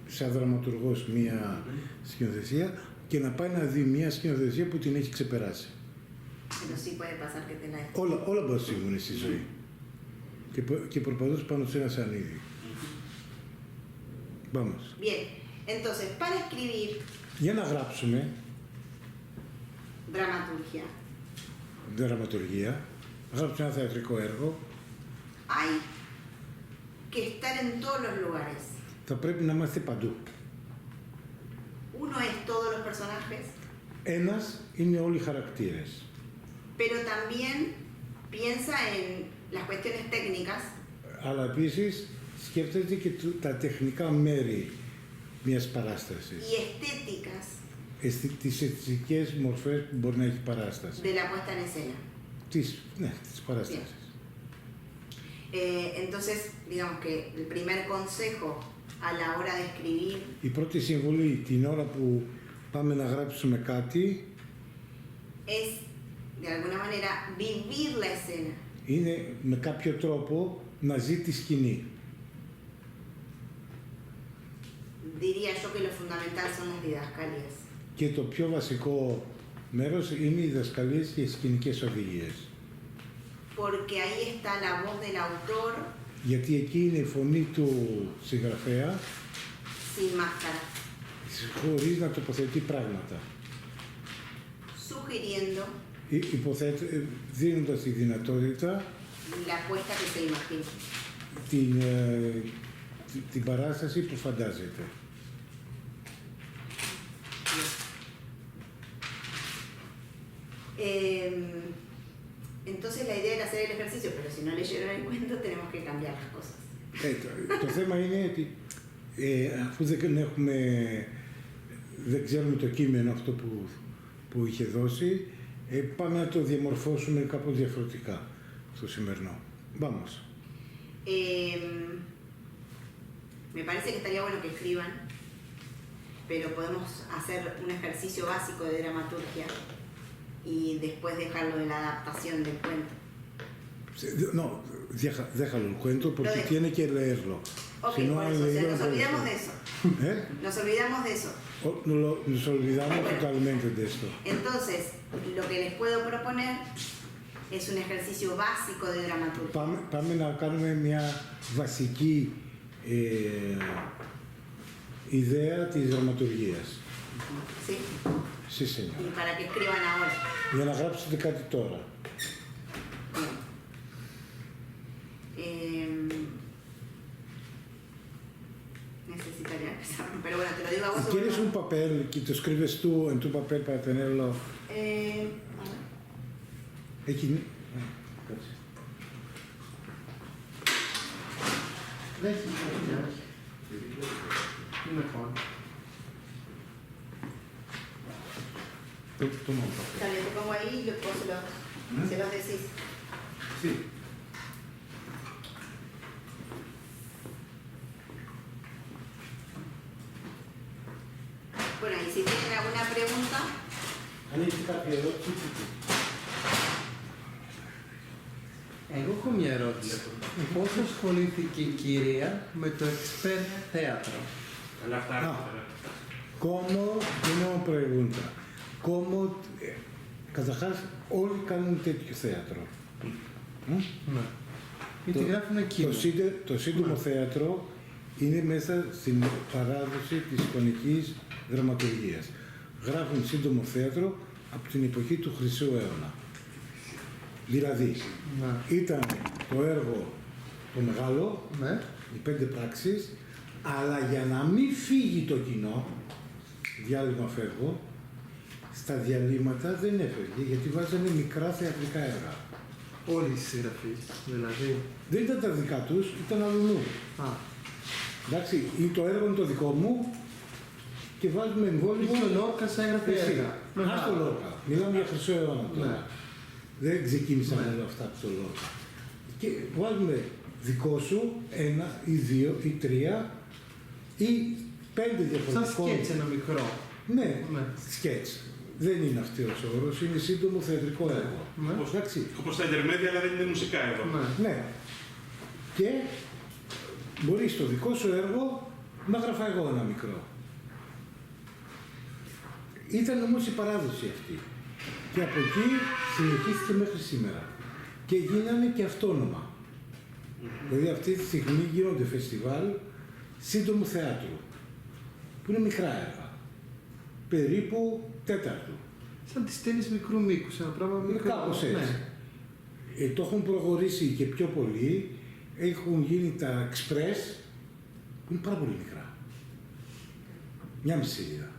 σαν δραματουργός μία σκηνοθεσία και να πάει να δει μία σκηνοθεσία που την έχει ξεπεράσει. Pero sí puede pasar que te la... Όλα μπορεί να συμβούν στη ζωή. Και προπαντός πάνω σε ένα σανίδι. Vamos. Bien, entonces, para escribir Για να γράψουμε dramaturgia, δραματουργία, να γράψουμε ένα θεατρικό έργο, hay que estar en todos los lugares. θα πρέπει να είμαστε παντού. Uno es todos los personajes, Ένας είναι όλοι οι χαρακτήρες. pero también piensa en las cuestiones técnicas Αλλά επίσης σκέφτεται και τα τεχνικά μέρη μιας παράστασης. y estéticas Τις αισθητικές μορφές που μπορεί να έχει παράσταση. de la puesta en escena. Της παράστασης. Entonces, digamos que el primer consejo a la hora de escribir Η πρώτη συμβουλή την ώρα που πάμε να γράψουμε κάτι es, de alguna manera, vivir la escena. είναι με κάποιο τρόπο να ζει τη σκηνή. Diría yo que lo fundamental son las didascalias. Και το πιο βασικό μέρος είναι οι διδασκαλίες και οι σκηνικές οδηγίες. Porque ahí está la voz del autor Γιατί εκεί είναι η φωνή του συγγραφέα sin máscara, χωρίς να τοποθετεί πράγματα. sugiriendo Δίνοντας τη δυνατότητα la puesta que se imagina. την παράσταση που φαντάζεται. Entonces la idea era hacer el ejercicio, pero si no leyeron el cuento tenemos que cambiar las cosas. Το θέμα είναι ότι αφού δεν ξέρουμε το κείμενο αυτό που είχε δώσει, πάμε να το διαμορφώσουμε κάπως διαφορετικά στο σημερινό. Vamos. Me parece que estaría bueno que escriban, pero podemos hacer un ejercicio básico de dramaturgia y después dejarlo de la adaptación del cuento. No, déjalo el cuento porque tiene que leerlo. Ok, Si no por han eso, o sea, leído, nos no puede olvidamos ser. de eso. ¿Eh? Nos olvidamos de eso. Nos olvidamos Bueno. totalmente de esto. Entonces, lo que les puedo proponer es un ejercicio básico de dramaturgia. Πάμε να κάνουμε μια βασική ιδέα της δραματουργίας. ¿Sí? Sí, señor. Y para que escriban ahora. Για να γράψετε κάτι τώρα. Bien. Necesitaría empezar, pero bueno, te lo digo a vos. ¿Quieres un papel que te escribes tú en tu papel para tenerlo? A ver. Έχει... Δεν έχει σημασία. Είναι χώρο. Toma un papel. Está bien, te pongo ahí y vos se los decís. Sí. Bueno, y si tienen alguna pregunta, Αν έχετε κάποια ερώτηση, Εγώ έχω μια ερώτηση. Πώς ασχολήθηκε η κυρία με το expert θέατρο? Αλλά αυτά Ah. αριστερά. ¿Cómo, una pregunta, cómo, καταρχάς όλοι κάνουν τέτοιο θέατρο. Ναι. Γιατί γράφει ένα κείμενο. Το σύντομο θέατρο είναι μέσα στην παράδοση της εικονικής δραματουργίας. Γράφουν σύντομο θέατρο από την εποχή του Χρυσού αιώνα. Δηλαδή, Ναι. ήταν το έργο το μεγάλο, Ναι. οι 5 πράξεις, αλλά για να μην φύγει το κοινό, διάλειμμα φεύγω, στα διαλύματα δεν έφευγε, γιατί βάζανε μικρά θεατρικά έργα. Όλοι οι συγγραφείς, δηλαδή. Δεν ήταν τα δικά τους, ήταν αλλού. Α, Εντάξει, ή το έργο είναι το δικό μου και βάζουμε εμβόλυμο. και ο Λόρκας έγραφε Εσύ. έργα. Ας το Λόρκα. Μιλάμε για Χρυσό αιώνα τώρα. Ναι. Δεν ξεκίνησαν Ναι. όλα αυτά από το Λόρκα. Και βάζουμε δικό σου, 1 ή 2 ή 3 ή 5 σαν διαφορετικών. σκέτς ένα μικρό. Ναι, Ναι. σκέτς. Δεν είναι αυτός ο όρος, είναι σύντομο θεατρικό έργο. Ναι. Εντάξει. Όπως τα intermedia, αλλά δεν είναι μουσικά εδώ. Ναι. Ναι. Και μπορεί στο δικό σου έργο να γράφω εγώ ένα μικρό. Ήταν όμως η παράδοση αυτή. Και από εκεί συνεχίστηκε μέχρι σήμερα. Και γίνανε και αυτόνομα. Δηλαδή αυτή τη στιγμή γίνονται φεστιβάλ σύντομου θεάτρου. Που είναι μικρά έργα. Περίπου τέταρτου. Σαν τις ταινίες μικρού μήκους, ένα πράγμα Είναι μικρό. κάπως έτσι. Ναι. Το έχουν προχωρήσει και πιο πολύ. Έχουν γίνει τα express που είναι πάρα πολύ μικρά. Μια μισή σελίδα.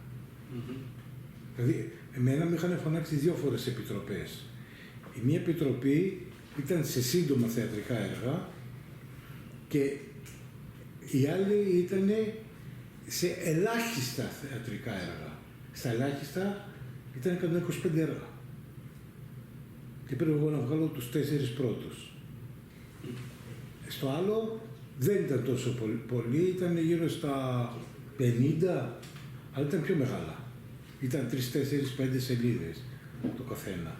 Δηλαδή, εμένα με είχαν φωνάξει 2 φορές επιτροπές. Η μία επιτροπή ήταν σε σύντομα θεατρικά έργα και η άλλη ήταν σε ελάχιστα θεατρικά έργα. Στα ελάχιστα ήταν 125 έργα. Και πρέπει εγώ να βγάλω τους 4 πρώτους. Στο άλλο δεν ήταν τόσο πολύ, ήταν γύρω στα 50, αλλά ήταν πιο μεγάλα. Ήταν 3, 4, 5 σελίδες το καθένα.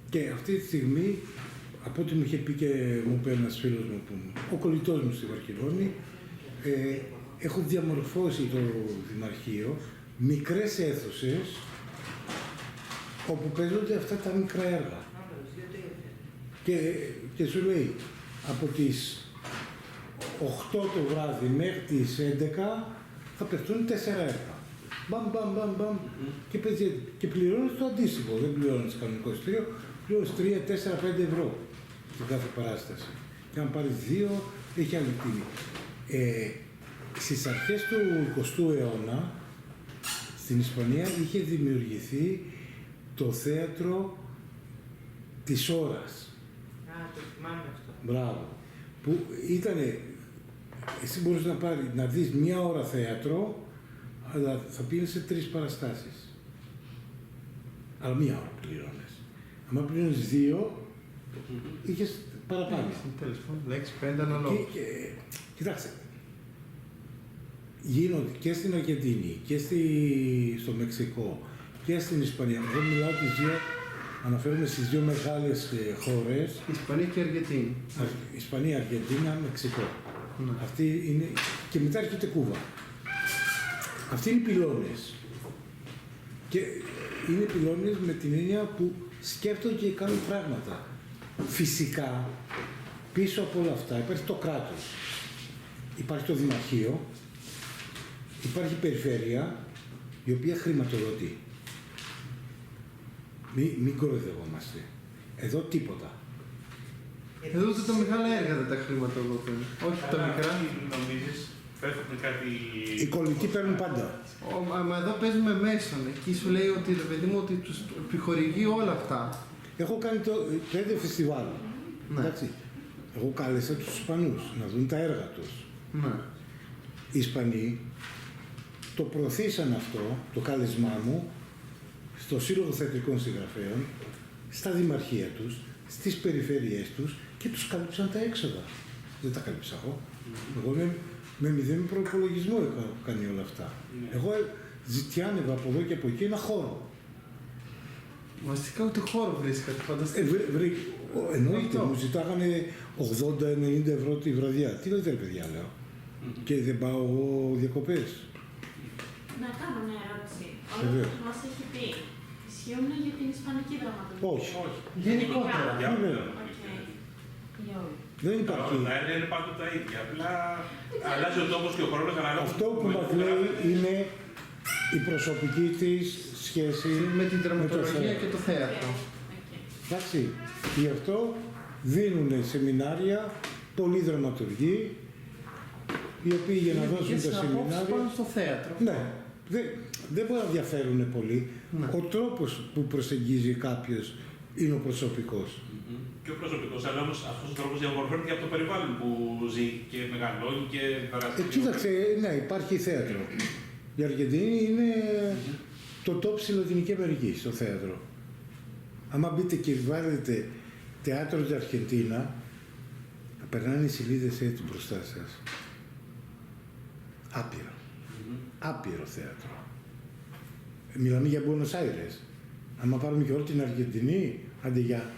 Και αυτή τη στιγμή, από ό,τι μου είχε πει και μου είπε ένας φίλος μου, ο κολλητός μου στη Βαρκελόνη, έχω διαμορφώσει το Δημαρχείο μικρές αίθουσες όπου παίζονται αυτά τα μικρά έργα. Και σου λέει, από τις 8 το βράδυ μέχρι τις 11 θα παιχτούν 4 έργα. Μπαμ, μπαμ, μπαμ, μπαμ. Και πληρώνεις το αντίστοιχο. Δεν πληρώνεις κανονικό εισιτήριο, πληρώνεις 3, 4, 5 ευρώ στην κάθε παράσταση. Και αν πάρεις 2, έχει άλλη τιμή. Στις αρχές του 20ου αιώνα, στην Ισπανία είχε δημιουργηθεί το θέατρο της ώρας. Α, το θυμάμαι αυτό. Μπράβο. Που ήτανε, εσύ μπορείς να δεις 1 ώρα θέατρο, αλλά θα πήγαινες σε 3 παραστάσεις. Αλλά 1 ώρα πληρώνες. Αν πληρώνεις 2, είχες παραπάνω. Τέλος πάντων, 6-5 αναλόγως. Κοιτάξτε, γίνονται και στην Αργεντινή και στο Μεξικό και στην Ισπανία. Δεν μιλάω τις 2, αναφέρομαι στις 2 μεγάλες χώρες. Ισπανία και Αργεντινή. Ισπανία, Αργεντίνα, Μεξικό. Ναι. Αυτή είναι... Και μετά έρχεται Κούβα. Αυτοί είναι οι πυλώνες. Και είναι πυλώνες με την έννοια που σκέφτονται και κάνουν πράγματα. Φυσικά, πίσω από όλα αυτά υπάρχει το κράτος. Υπάρχει το δημαρχείο, υπάρχει η περιφέρεια, η οποία χρηματοδοτεί. Μην κοροϊδευόμαστε. Εδώ τίποτα. Εδώ τα μεγάλα έργα δεν τα χρηματοδοτούν. Όχι τα μικρά. Νομίζεις, πέφτουν κάτι... Οι κολλητοί παίρνουν πάντα. Μα εδώ παίζουμε μέσον. Εκεί σου λέει ότι ρε παιδί μου ότι τους επιχορηγεί όλα αυτά. Έχω κάνει το ίδιο φεστιβάλ. Ναι. Εντάξει. Εγώ κάλεσα τους Ισπανούς να δουν τα έργα τους. Ναι. Οι Ισπανοί το προωθήσαν αυτό, το κάλεσμά μου, στο Σύλλογο Θεατρικών Συγγραφέων, στα δημαρχία τους, στις περιφέρειές τους και τους κάλυψαν τα έξοδα. Δεν τα κάλυψα εγώ. Εγώ με μηδέν προϋπολογισμό έχω κάνει όλα αυτά. Εγώ ζητιάνευα από εδώ και από εκεί ένα χώρο. Βασικά ούτε χώρο βρίσκατε, φανταστείτε. Εννοείται, μου ζητάγανε 80-90 ευρώ τη βραδιά. Τι λέτε ρε παιδιά, λέω. Και δεν πάω εγώ διακοπές. Να κάνω μια ερώτηση. Βεβαίως. Όλα που μας έχει πει, ισχύουν για την ισπανική δραματουργία? Όχι. Γενικότερα. Για Ναι. όλα. Για όλοι. Δεν υπάρχει. Τα έργα είναι πάντοτε τα ίδια. Απλά αλλάζει ο τόπος και ο χρόνος ανάλογα. Αυτό που μας λέει είναι η προσωπική της σχέση Με την με το δραματολογία θέατρο. και το θέατρο. Εντάξει, γι' αυτό δίνουν σεμινάρια πολλοί δραματουργοί, οι οποίοι για να δώσουν τα σεμινάρια... Πάνω στο θέατρο. Ναι, δεν μπορεί να διαφέρουν πολύ. Ναι. Ο τρόπος που προσεγγίζει κάποιος είναι ο προσωπικός. Και ο προσωπικός, αλλά όμως αυτός ο τρόπος διαμορφώνεται και από το περιβάλλον που ζει και μεγαλώνει και δραστηριοποιείται. Κοίταξε, ναι, υπάρχει θέατρο. Η Αργεντινή είναι το top στη Λατινική Αμερική, στο θέατρο. Άμα μπείτε και βάλετε θέατρο της Αργεντίνα, θα περνάνε οι σελίδες έτσι μπροστά σας. Άπειρο. Άπειρο θέατρο. Μιλάμε για Buenos Aires. Άμα πάρουμε και όλη την Αργεντινή, άντε για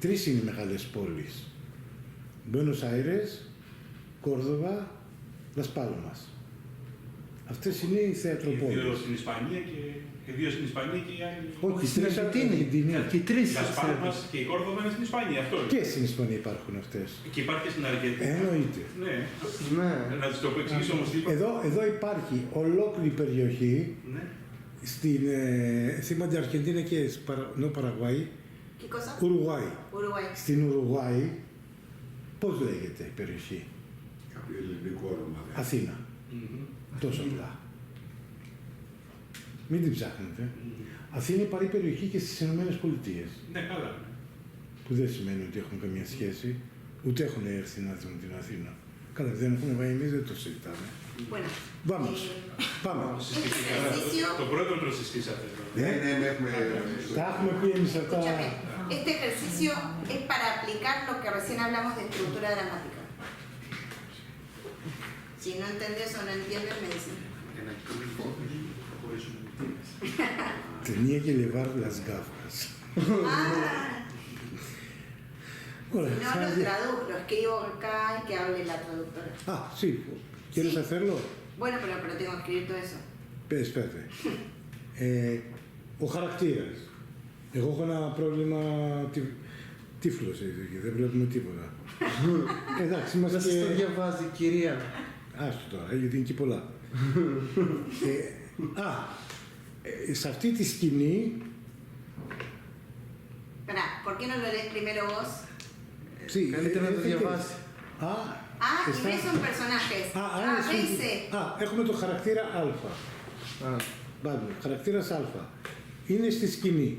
3 είναι μεγάλες πόλεις. Buenos Aires, Κόρδοβα, Las Palmas. Αυτές είναι οι θεατροπόλεις. Δύο στην Ισπανία και δύο στην Ισπανία και οι άλλοι. Όχι, Στην τρεις Αργεντινή. Αργεντινή. Και οι τρεις Η Las Palmas και η Κόρδοβα είναι στην Ισπανία, αυτό είναι. Και στην Ισπανία υπάρχουν αυτές. Και υπάρχει και στην Αργεντινή. Εννοείται. Ναι. Ναι. Να τις το εξηγήσω όμως τι είπα. Εδώ υπάρχει ολόκληρη περιοχή Ναι. στην θυμάται Αργεντίνα και Παραγουάη, ¿Qué cosa? Ουρουγουάη. Uruguay. Στην Ουρουγουάη, πώς λέγεται η περιοχή? Κάποιο ελληνικό όνομα. Αθήνα. Τόσο απλά. Μην την ψάχνετε. Αθήνα υπάρχει περιοχή και στις Ηνωμένες Πολιτείες. Ναι, καλά. Που δεν σημαίνει ότι έχουν καμία σχέση, ούτε έχουν έρθει να δουν την Αθήνα. Καλά, δεν έχουμε πάει εμείς, δεν το συζητάμε. Bueno. Vamos. Πάμε. Το πρώτο το συστήσατε. Ναι, ναι, έχουμε... Τα έχουμε πει εμείς αυτά. Escúchame, este ejercicio es para aplicar lo que recién hablamos de estructura dramática. Si no entendés o no entiendes, me dicen. Tenía que llevar las gafas. Ah, Hola, si no lo traduzco, lo escribo acá y que hable la traductora. Ah, sí. ¿Quieres Sí. hacerlo? Bueno, pero tengo que escribir todo eso. Espérate. Ο χαρακτήρας. Εγώ έχω ένα πρόβλημα τύφλος, δεν βλέπουμε τίποτα. Εντάξει, Να είμαστε... σας το διαβάζει η κυρία. Άστο τώρα, γιατί είναι και πολλά. Σε αυτή τη σκηνή... Espera, ¿por qué no lo lees primero vos? Καλύτερα να το διαβάσει. Ah, y ves son personajes. Ese. Έχουμε το χαρακτήρα Α. Βάλουμε, χαρακτήρας Α. Είναι στη σκηνή.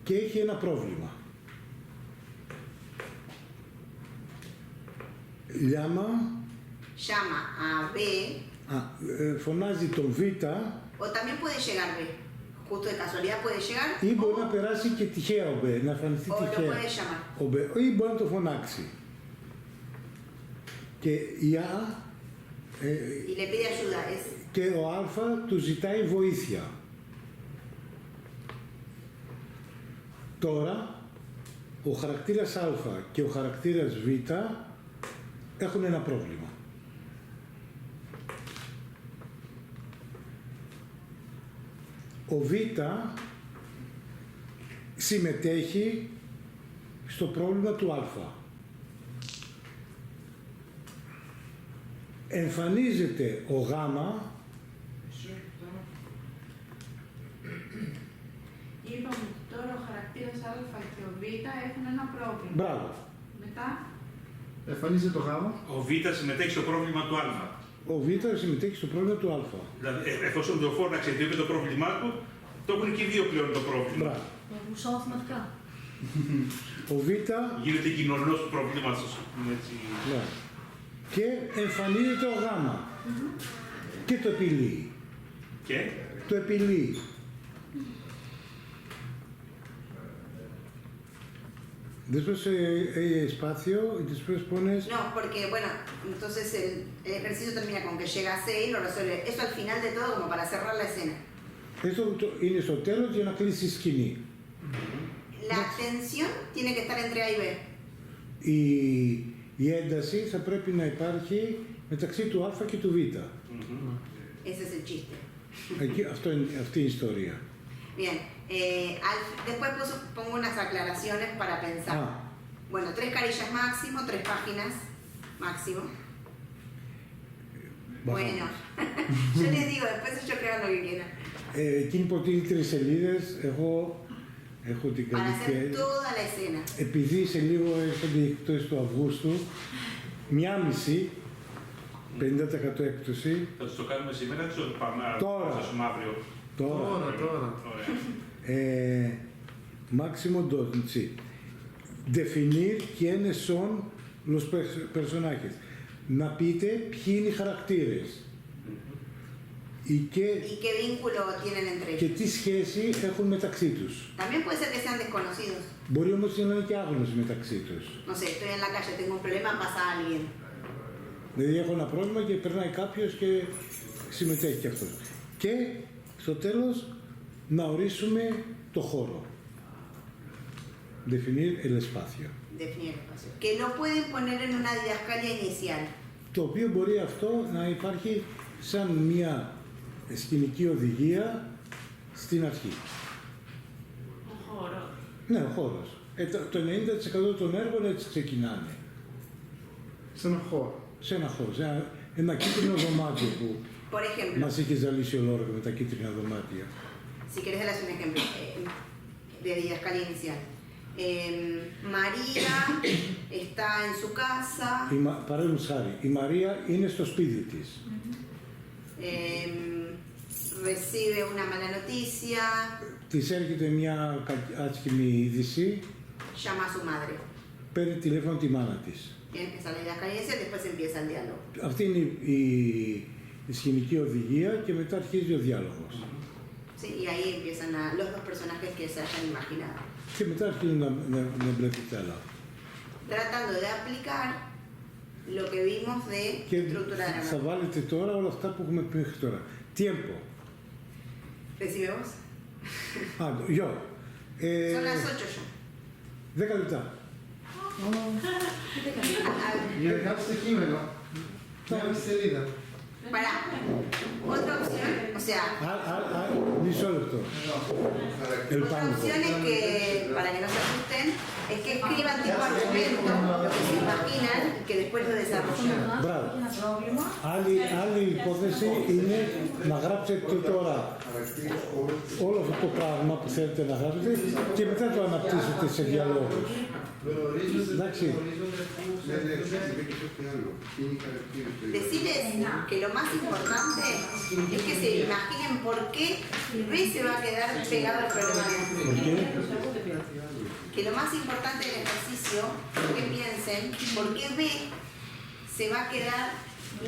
Και έχει ένα πρόβλημα. Llama a B. Φωνάζει τον Β. O también puede llegar B. Justo de casualidad puede llegar. Ή μπορεί να περάσει και τυχαία ο Β, να εμφανιστεί O lo τυχαία. puede llamar. Ο Β, ή μπορεί να το φωνάξει. Και η Α Y le pide ayuda. Es και ο Α του ζητάει βοήθεια. Τώρα ο χαρακτήρας Α και ο χαρακτήρας Β έχουν ένα πρόβλημα. Ο Β συμμετέχει στο πρόβλημα του Α. Εμφανίζεται ο Γ. Είπαμε ότι τώρα ο χαρακτήρας Α και ο Β έχουν ένα πρόβλημα. Μπράβο. Μετά. Εμφανίζεται το γάμα. Ο Β συμμετέχει στο πρόβλημα του Α. Ο Β συμμετέχει στο πρόβλημα του Α. Δηλαδή, εφόσον το φώναξε και είπε το πρόβλημά του, το έχουν και οι δύο πλέον το πρόβλημα. Μπράβο. Γουσώ μαθηματικά. Ο Β Γίνεται κοινωνός του προβλήματος, ας πούμε έτσι. ναι. Και εμφανίζεται ο Γ. Και το επιλύει. Και Το επιλύει. Después espacio y después pones... No, porque bueno, entonces el ejercicio termina con que llega a 6 y lo resuelve. Eso al final de todo como para cerrar la escena. Esto είναι στο τέλος για να κλείσει η σκηνή. La tensión tiene que estar entre A y B. Η ένταση θα πρέπει να υπάρχει μεταξύ του Α και του Β. Ese es el chiste. Εκεί, αυτή είναι η ιστορία. Bien, después pongo unas aclaraciones para pensar. Bueno, 3 carillas máximo, 3 páginas máximo. Bueno, yo les digo, después ellos que hagan lo que quieran. Εκείνη που είναι 3 σελίδες, εγώ έχω την Para καλή hacer toda la escena. επειδή σε λίγο έρχονται οι εκπτώσεις του Αυγούστου, 1,5 50% έκπτωση. θα το κάνουμε σήμερα, θα το πάμε Τώρα. να σας αύριο. Τώρα. Ωραία. Máximo 2, sí. Definir quiénes son los personajes. Να πείτε ποιοι είναι οι χαρακτήρες. ¿Y qué vínculo tienen entre Και ellos? τι σχέση έχουν μεταξύ τους. También puede ser que sean desconocidos. Μπορεί όμως να είναι και άγνωστοι μεταξύ τους. No sé, estoy en la calle, tengo un problema, pasa alguien. Δηλαδή έχω ένα πρόβλημα και περνάει κάποιος και συμμετέχει και αυτός. Και στο τέλος να ορίσουμε το χώρο. Definir el espacio. Definir el espacio. Que lo pueden poner en una didascalia inicial. Το οποίο μπορεί αυτό να υπάρχει σαν μια σκηνική οδηγία στην αρχή. Ο χώρος. Ναι, ο χώρος. Το 90% των έργων έτσι ξεκινάνε. Σε ένα χώρο. Σε ένα χώρο, σε ένα κίτρινο δωμάτιο που Por ejemplo, μας είχε ζαλίσει ο Λόργο με τα κίτρινα δωμάτια. si querés darles un ejemplo de didascalia inicial. María está en su casa. Παραδείγματος χάρη, η Μαρία είναι στο σπίτι της. Recibe una mala noticia. Της έρχεται μια άσχημη είδηση, Llama a su madre. παίρνει τηλέφωνο τη μάνα της. Bien, esa es la didascalia inicial, después empieza el diálogo. Αυτή είναι η σκηνική οδηγία και μετά αρχίζει ο διάλογος. Sí, y ahí empiezan los dos personajes que se hayan imaginado. Και μετά αρχίζουν να μπλέκεται άλλα. Tratando de aplicar lo que vimos de Και estructura θα dramática. βάλετε τώρα όλα αυτά που έχουμε πει μέχρι τώρα. Tiempo. Decime vos. Yo. Son las 8 ya. 10 λεπτά. Για να κάτσετε κείμενο. Μια μισή σελίδα. Pará. Otra opción, o sea, Μισό λεπτό. otra opción es que, para que no se asusten, es que escriban tipo argumento, lo que se imaginan y que después lo desarrollen. Μπράβο. Ένα πρόβλημα. Άλλη υπόθεση είναι να γράψετε τώρα όλο αυτό το πράγμα που θέλετε να γράψετε και μετά το αναπτύσσετε σε διαλόγους. Εντάξει. Decirles que lo más importante es que se imaginen por qué B se va a quedar pegado al problema de A. ¿Por qué? Que lo más importante del ejercicio es que piensen por qué B se va a quedar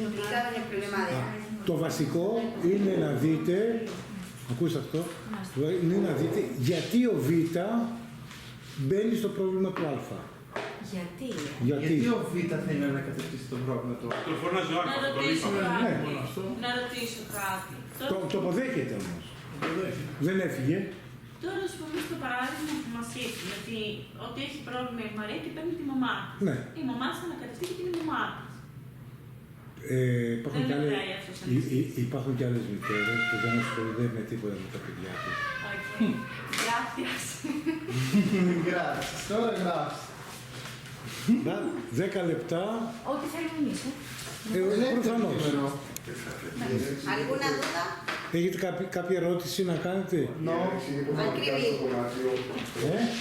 implicado en el problema de A. Το βασικό είναι να δείτε, ακούς αυτό, είναι να δείτε γιατί ο Β μπαίνει στο πρόβλημα του Α. Γιατί. Γιατί ο Β θέλει να ανακατευτήσει το πρόβλημα του. Το φωνάζει ο Να Άλφα, το ρωτήσω είπαμε. κάτι. Να ρωτήσω κάτι. Το αποδέχεται όμως. Δεν έφυγε. Τώρα, α πούμε, στο παράδειγμα που μας είπε, ότι ό,τι έχει πρόβλημα η Μαρία και παίρνει τη μαμά της. Ναι. Η μαμά της θα ανακατευτεί και την μαμά της. Υπάρχουν και άλλες μητέρες που δεν ασχολούνται με τίποτα με τα παιδιά τους. Οκ. Gracias. Gracias. Τώρα γράφεις. 10 λεπτά. Ό,τι θέλουμε εμείς. Προφανώς. ¿Alguna duda? Έχετε κάποια ερώτηση να κάνετε? Η έναρξη είναι υποχρεωτικά στο δωμάτιο.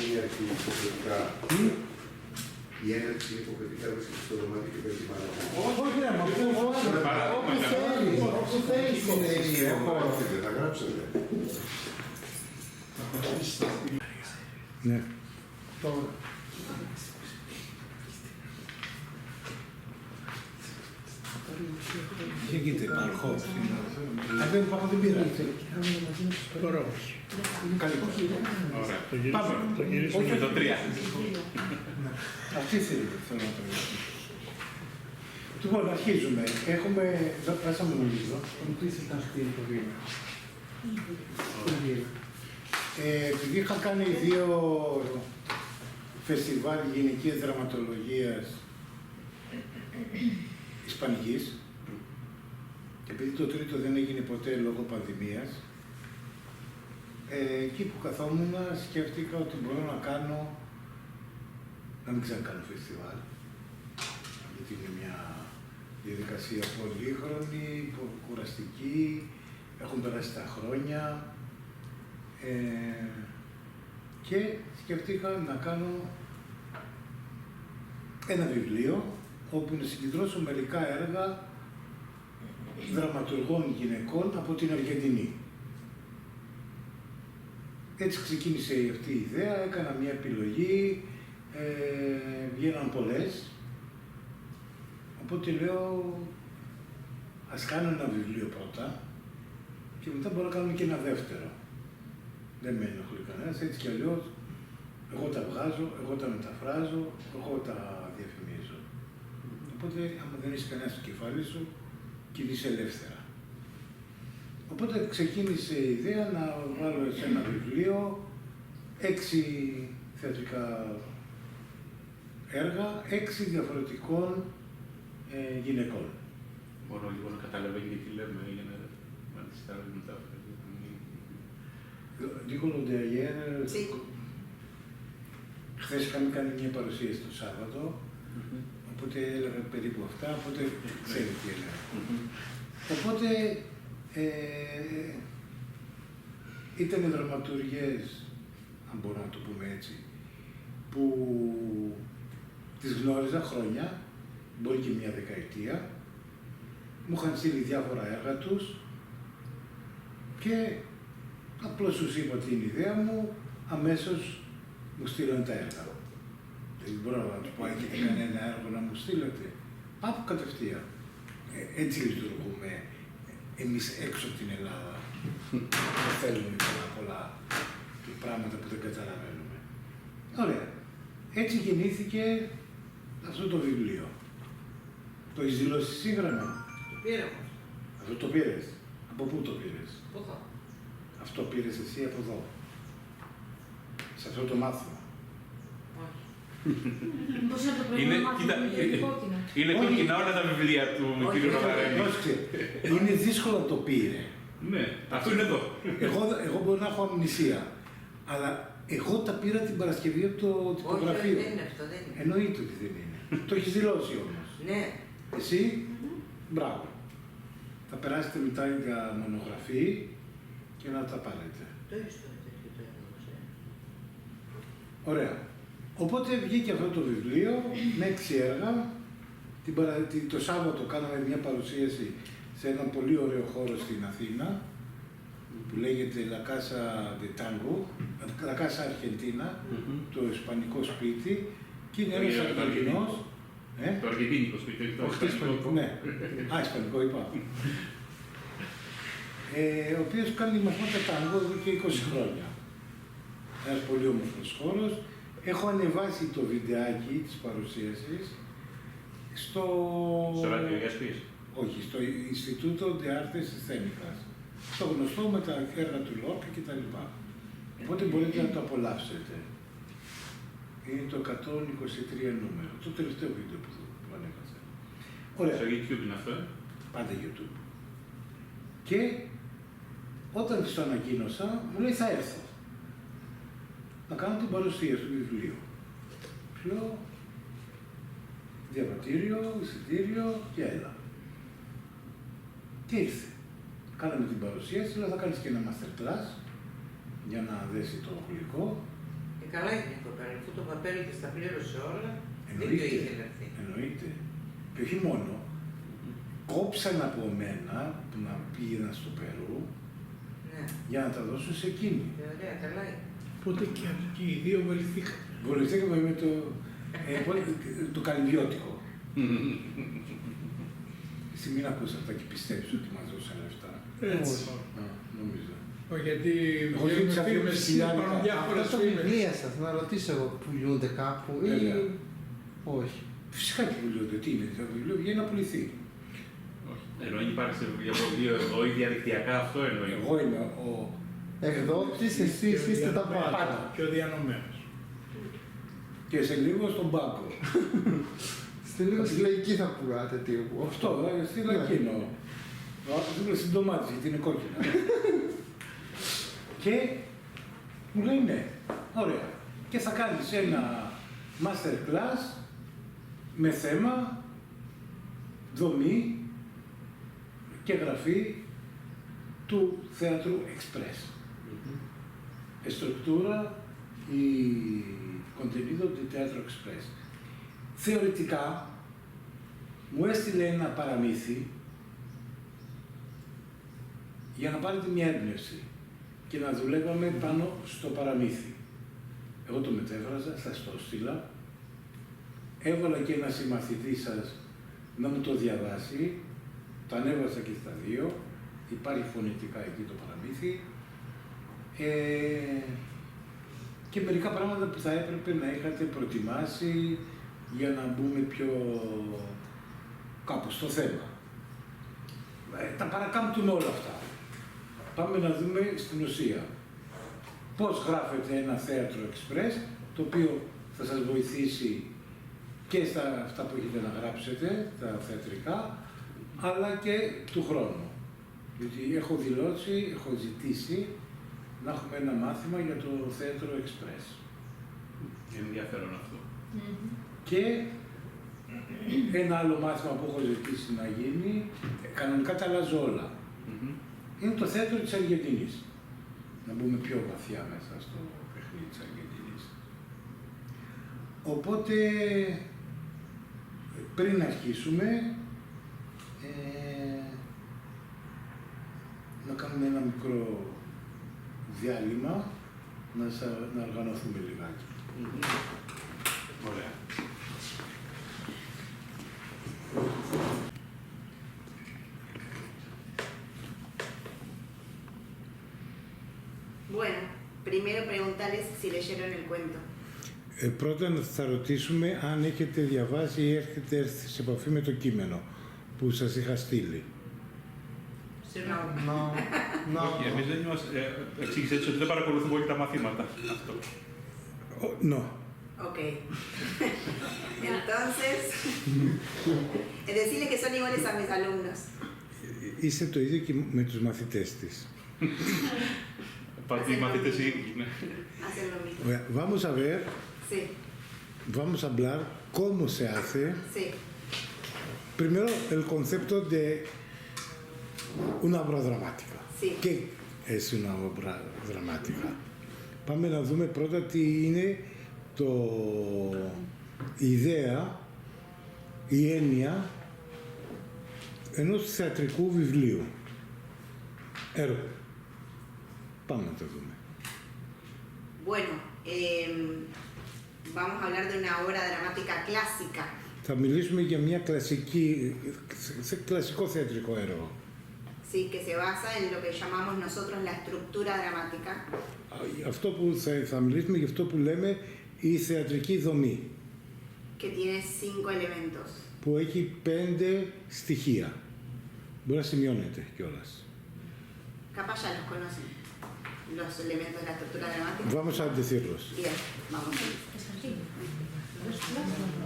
Η έναρξη είναι υποχρεωτικά στο δωμάτιο και παίζει παράδειγμα. Όχι, ρε, μα όπου θέλεις. Όπου θέλεις είναι η χώρα. Θα γράψετε. Ναι. Τώρα. Έχετε παρχό. Αν δεν υπάρχουν δεν πειράζει. Τώρα όχι. Ωραία. Πάμε. Όχι με το 3. Αυτή θέλετε, θέλω να το πω. Λοιπόν, αρχίζουμε. Πάσαμε νομίζω. Επειδή είχα κάνει 2 φεστιβάλ γυναικείας δραματολογίας ισπανικής και επειδή το τρίτο δεν έγινε ποτέ λόγω πανδημίας, εκεί που καθόμουν σκέφτηκα ότι μπορώ να μην ξανακάνω φεστιβάλ, γιατί είναι μια διαδικασία πολύχρονη, κουραστική, έχουν περάσει τα χρόνια και σκεφτήκα να κάνω ένα βιβλίο όπου να συγκεντρώσω μερικά έργα δραματουργών γυναικών από την Αργεντινή. Έτσι ξεκίνησε αυτή η ιδέα, έκανα μια επιλογή, βγαίναν πολλές, οπότε λέω ας κάνω ένα βιβλίο πρώτα και μετά μπορώ να κάνουμε και ένα δεύτερο. Δεν με ενοχλεί κανένας, έτσι κι αλλιώς εγώ τα βγάζω, εγώ τα μεταφράζω, εγώ τα διαφημίζω. Οπότε, άμα δεν είσαι κανένα στο κεφάλι σου, κινείσαι ελεύθερα. Οπότε ξεκίνησε η ιδέα να βάλω σε ένα βιβλίο 6 θεατρικά έργα, 6 διαφορετικών γυναικών. Μπορώ λίγο να καταλαβαίνει τι λέμε για να αντιστάρει μετά. Digo lo de ayer, χθες είχαμε κάνει μια παρουσίαση το Σάββατο, οπότε έλεγα περίπου αυτά, οπότε ξέρει τι έλεγα. Οπότε ήταν δραματουργές, αν μπορώ να το πούμε έτσι, που τις γνώριζα χρόνια, μπορεί και μια δεκαετία, μου είχαν στείλει διάφορα έργα τους και απλώς τους είπα την ιδέα μου, αμέσως μου στείλαν τα έργα. Δεν μπορώ να τους πω, έχετε κανένα έργο να μου στείλετε. Πάω κατευθείαν. Έτσι λειτουργούμε εμείς έξω από την Ελλάδα. Δεν θέλουμε πολλά πράγματα που δεν καταλαβαίνουμε. Ωραία. Έτσι γεννήθηκε αυτό το βιβλίο. Το έχεις δηλώσει σύγγραμμα? Το πήρα όμως. Αυτό το πήρες. Από πού το πήρες? Από εδώ. Αυτό πήρες εσύ από εδώ. Σε αυτό το μάθημα. Όχι. Πώς να το Είναι, πρέπει κοίτα, να μάθουμε κόκκινα. είναι κόκκινα όλα τα βιβλία του κ. Νοβαρέλη. Πρόσεξε, είναι δύσκολο να το πήρε. Ναι, αυτό είναι εδώ. Εγώ μπορεί να έχω αμνησία, αλλά εγώ τα πήρα την Παρασκευή από το Όχι, τυπογραφείο. δεν είναι αυτό, δεν είναι. Εννοείται ότι δεν είναι. Το έχεις δηλώσει όμως. Ναι. Εσύ, μπράβο. Θα περάσετε μετά για μονογραφή και να τα πάρετε. Το έχεις το τέτοιο το έργο, Ωραία. Οπότε βγήκε αυτό το βιβλίο με 6 έργα. Το Σάββατο κάναμε μια παρουσίαση σε έναν πολύ ωραίο χώρο στην Αθήνα που λέγεται La Casa de Tango, La Casa Argentina, το ισπανικό σπίτι, και είναι ένας Αργεντινός. Το αργεντίνικο σπίτι, Όχι το ισπανικό, ναι. Α, ισπανικό είπα. Ο οποίος κάνει μαθήματα τάγκο εδώ και 20 χρόνια. Ένας πολύ όμορφος χώρος. Έχω ανεβάσει το βιντεάκι της παρουσίασης στο... Στο ραδιογιασπής. Όχι, στο Ινστιτούτο de Artes Escénicas. Στο γνωστό με τα έργα του Λόρκα κτλ. Οπότε μπορείτε να το απολαύσετε. Είναι το 123 νούμερο, το τελευταίο βίντεο που ανέβασα. Ωραία. Στο YouTube είναι αυτό, Πάντα YouTube. Και όταν της το ανακοίνωσα, μου λέει θα έρθω. Να κάνω την παρουσίαση του βιβλίου. Πιο διαβατήριο, εισιτήριο και έλα. Και ήρθε. Κάναμε την παρουσίαση, λέω θα κάνεις και ένα masterclass για να δέσει το γλυκό. Καλά είναι η κοπέλα, αυτό το παπέλι της τα πλήρωσε όλα. Δεν το Εννοείται. είχε έρθει. Εννοείται. Και όχι μόνο. Κόψαν από μένα που να πήγαινα στο Περού Ναι. για να τα δώσουν σε εκείνη. Ωραία, καλά είναι. Οπότε και οι δύο βοηθήκαν. Βοηθήκαμε με το καλλιδιώτικο. Εσύ μην ακούς αυτά και πιστέψεις ότι μας δώσαν λεφτά. Έτσι. Α, νομίζω. Γιατί Εγώ βγαίνουν ζήτησα φήμες, χιλιάρικα. υπάρχουν διάφορες Αυτά τα φήμες. βιβλία σας, να ρωτήσω εγώ, πουλούνται κάπου ή Βέβαια. όχι. Φυσικά και πουλούνται. Τι είναι, το βιβλίο βγαίνει να πουληθεί. Ενώ υπάρχει σε βιβλίο εδώ ή διαδικτυακά, αυτό εννοεί. Εγώ είμαι ο. Εκδότης, εσείς είστε τα πάντα. Και ο διανομένος. Και σε λίγο στον πάγκο. Στη λίγο στη λαϊκή θα πουλάτε τύπου. Αυτό, δηλαδή στην Λακίνο. Δίπλα στην ντομάτη, γιατί είναι κόκκινα. Και μου λέει ναι, ωραία. Και θα κάνεις ένα master class με θέμα δομή και γραφή του θέατρου Express. Estructura y contenido de Teatro Express. Θεωρητικά, μου έστειλε ένα παραμύθι για να πάρετε μια έμπνευση και να δουλεύαμε πάνω στο παραμύθι. Εγώ το μετέφραζα, σας το στείλα. Έβαλα και ένα συμμαθητή σας να μου το διαβάσει. Το ανέβασα και στα δύο. Υπάρχει φωνητικά εκεί το παραμύθι. Και μερικά πράγματα που θα έπρεπε να είχατε προετοιμάσει για να μπούμε πιο κάπου στο θέμα. Τα παρακάμπτουμε όλα αυτά. Πάμε να δούμε στην ουσία πώς γράφεται ένα θέατρο Express, το οποίο θα σας βοηθήσει και στα αυτά που έχετε να γράψετε, τα θεατρικά, αλλά και του χρόνου. Γιατί έχω δηλώσει, έχω ζητήσει να έχουμε ένα μάθημα για το θέατρο Express. Είναι ενδιαφέρον αυτό. Και ένα άλλο μάθημα που έχω ζητήσει να γίνει, κανονικά τα αλλάζω όλα. Είναι το θέατρο της Αργεντινής. Να μπούμε πιο βαθιά μέσα στο παιχνίδι της Αργεντινής. Οπότε, πριν αρχίσουμε, να κάνουμε ένα μικρό διάλειμμα, να οργανωθούμε λιγάκι. Ωραία. Bueno, primero preguntarles si leyeron el cuento. Πρώτα θα ρωτήσουμε αν έχετε διαβάσει ή έχετε έρθει σε επαφή με το κείμενο που σας είχα στείλει. Όχι, εμείς δεν είμαστε. Εξήγησε έτσι ότι δεν παρακολουθούμε όλοι τα μαθήματα. Αυτό. No. Ok. Entonces, decirle que son iguales a mis alumnos. Είστε το ίδιο και με τους μαθητές της. Πάντα οι μαθητές οι ίδιοι, ναι. Hacen lo mismo. Ωραία. Vamos a ver, Sí, vamos a hablar cómo se hace. sí. Primero, el concepto de una obra dramática. Sí. ¿Qué es una obra dramática? Πάμε να δούμε πρώτα τι είναι η ιδέα, η έννοια ενός θεατρικού βιβλίου. Έργο. Πάμε να το δούμε. Bueno, vamos a hablar de una obra dramática clásica. Θα μιλήσουμε για μια κλασικό θεατρικό έργο. Sí, que se basa en lo que llamamos nosotros la estructura dramática. Αυτό που θα μιλήσουμε για αυτό που λέμε η θεατρική δομή. Que tiene 5 elementos. Που έχει 5 στοιχεία. Μπορεί να σημειώνεται κιόλας. Capaz ya los conocen. los elementos de la estructura dramática. Vamos a decirlos. Bien, vamos.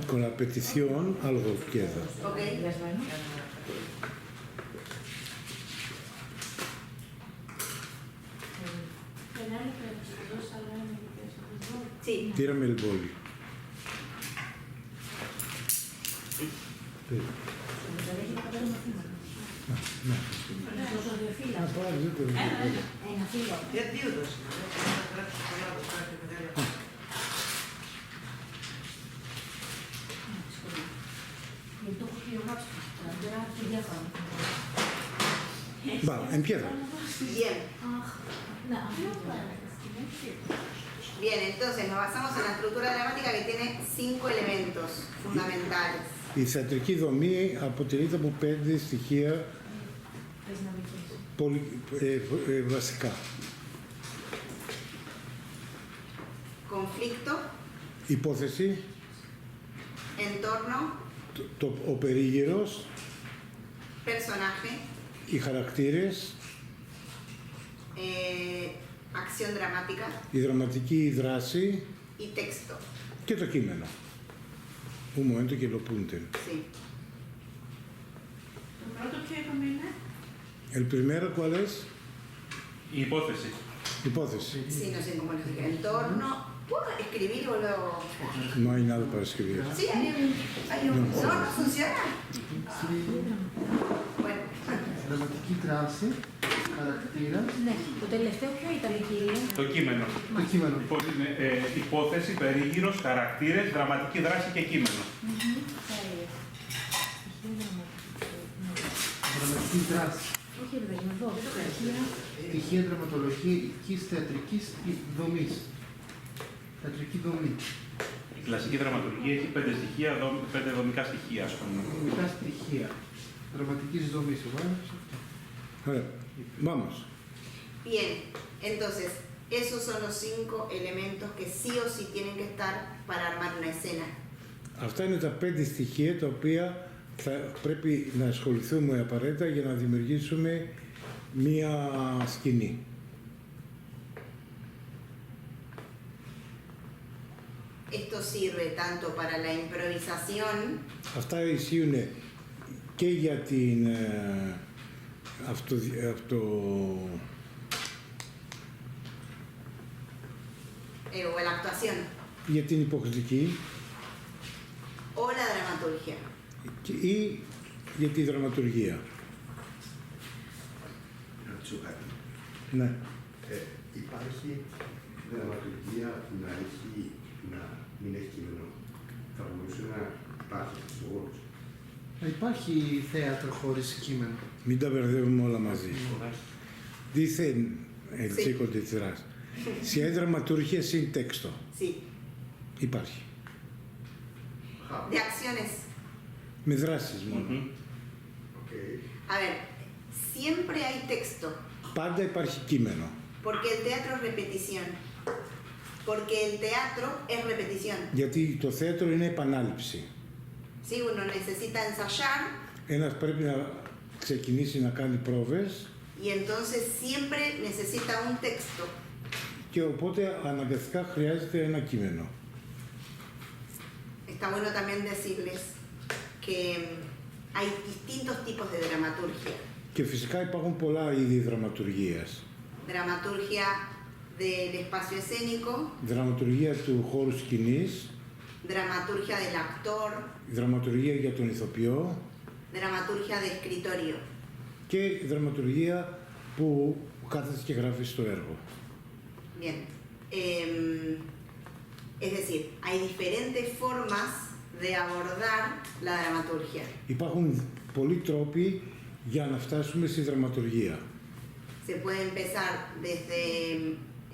Con la petición algo queda. Ok. Sí. Tírame el boli. Για δύο δώσουμε. Θα γράψω πολλά από τώρα και μεγάλα. Va, empieza. Bien. Bien, entonces nos basamos en la estructura dramática que tiene 5 elementos fundamentales. Η θεατρική δομή αποτελείται από 5 στοιχεία βασικά. Conflicto, Υπόθεση, entorno, ο περίγυρος, personaje, οι χαρακτήρες, acción dramática η δραματική δράση y texto. και το κείμενο. Un momento que lo apunten. Sí. Το πρώτο ποιο είπαμε είναι? El primero, ¿cuál es? Η υπόθεση. Υπόθεση. Sí, no sé cómo lo dije. Entorno. ¿Puedo escribir o luego? No hay nada para escribir. Sí, hay un. No, no funciona. Bueno. Δραματική δράση, χαρακτήρα. Ναι, το τελευταίο ποιο ήταν, κυρία? Το κείμενο. Το κείμενο. Λοιπόν, είναι υπόθεση, περίγυρος, χαρακτήρες, δραματική δράση και κείμενο. Δραματική δράση. Όχι, ρε παιδί, εδώ. Στοιχεία δραματολογικής θεατρικής δομής. Θεατρική δομή. Η κλασική δραματουργία έχει 5 στοιχεία, 5 δομικά στοιχεία, ας πούμε. Δομικά στοιχεία. Δραματικής δομής. Ωραία. Vamos. Bien, entonces, esos son los 5 elementos que sí o sí tienen que estar para armar una escena. Αυτά είναι τα 5 στοιχεία τα οποία θα πρέπει να ασχοληθούμε απαραίτητα για να δημιουργήσουμε μία σκηνή. Esto sirve tanto para la improvisación. Αυτά ισχύουν και για την O la actuación. για την υποχρεωτική O la dramaturgia. ή για τη δραματουργία. Να ρωτήσω κάτι. Ναι. Υπάρχει δραματουργία που να μην έχει κείμενο. Θα μπορούσε να υπάρχει στους όρους. Υπάρχει θέατρο χωρίς κείμενο. Μην τα μπερδεύουμε όλα μαζί. Dice el Sí. chico detrás. Si hay dramaturgia sin texto, Sí. υπάρχει. De acciones. Με δράσεις μόνο. A ver, siempre hay texto. Πάντα υπάρχει κείμενο. Porque el teatro es repetición. Porque el teatro es repetición. Γιατί το θέατρο είναι επανάληψη. Sí, uno necesita ensayar Ένας πρέπει να ξεκινήσει να κάνει πρόβες y entonces siempre necesita un texto. και οπότε αναγκαστικά χρειάζεται ένα κείμενο. Está bueno también decirles que hay distintos tipos de dramaturgia. Και φυσικά υπάρχουν πολλά είδη δραματουργίας. Dramaturgia del espacio escénico, Δραματουργία του χώρου σκηνής, dramaturgia del actor, δραματουργία για τον ηθοποιό dramaturgia de escritorio. και δραματουργία που κάθεται και γράφει στο έργο. Bien. Es decir, hay diferentes formas de abordar la dramaturgia. Υπάρχουν πολλοί τρόποι για να φτάσουμε στη δραματουργία. Se puede empezar desde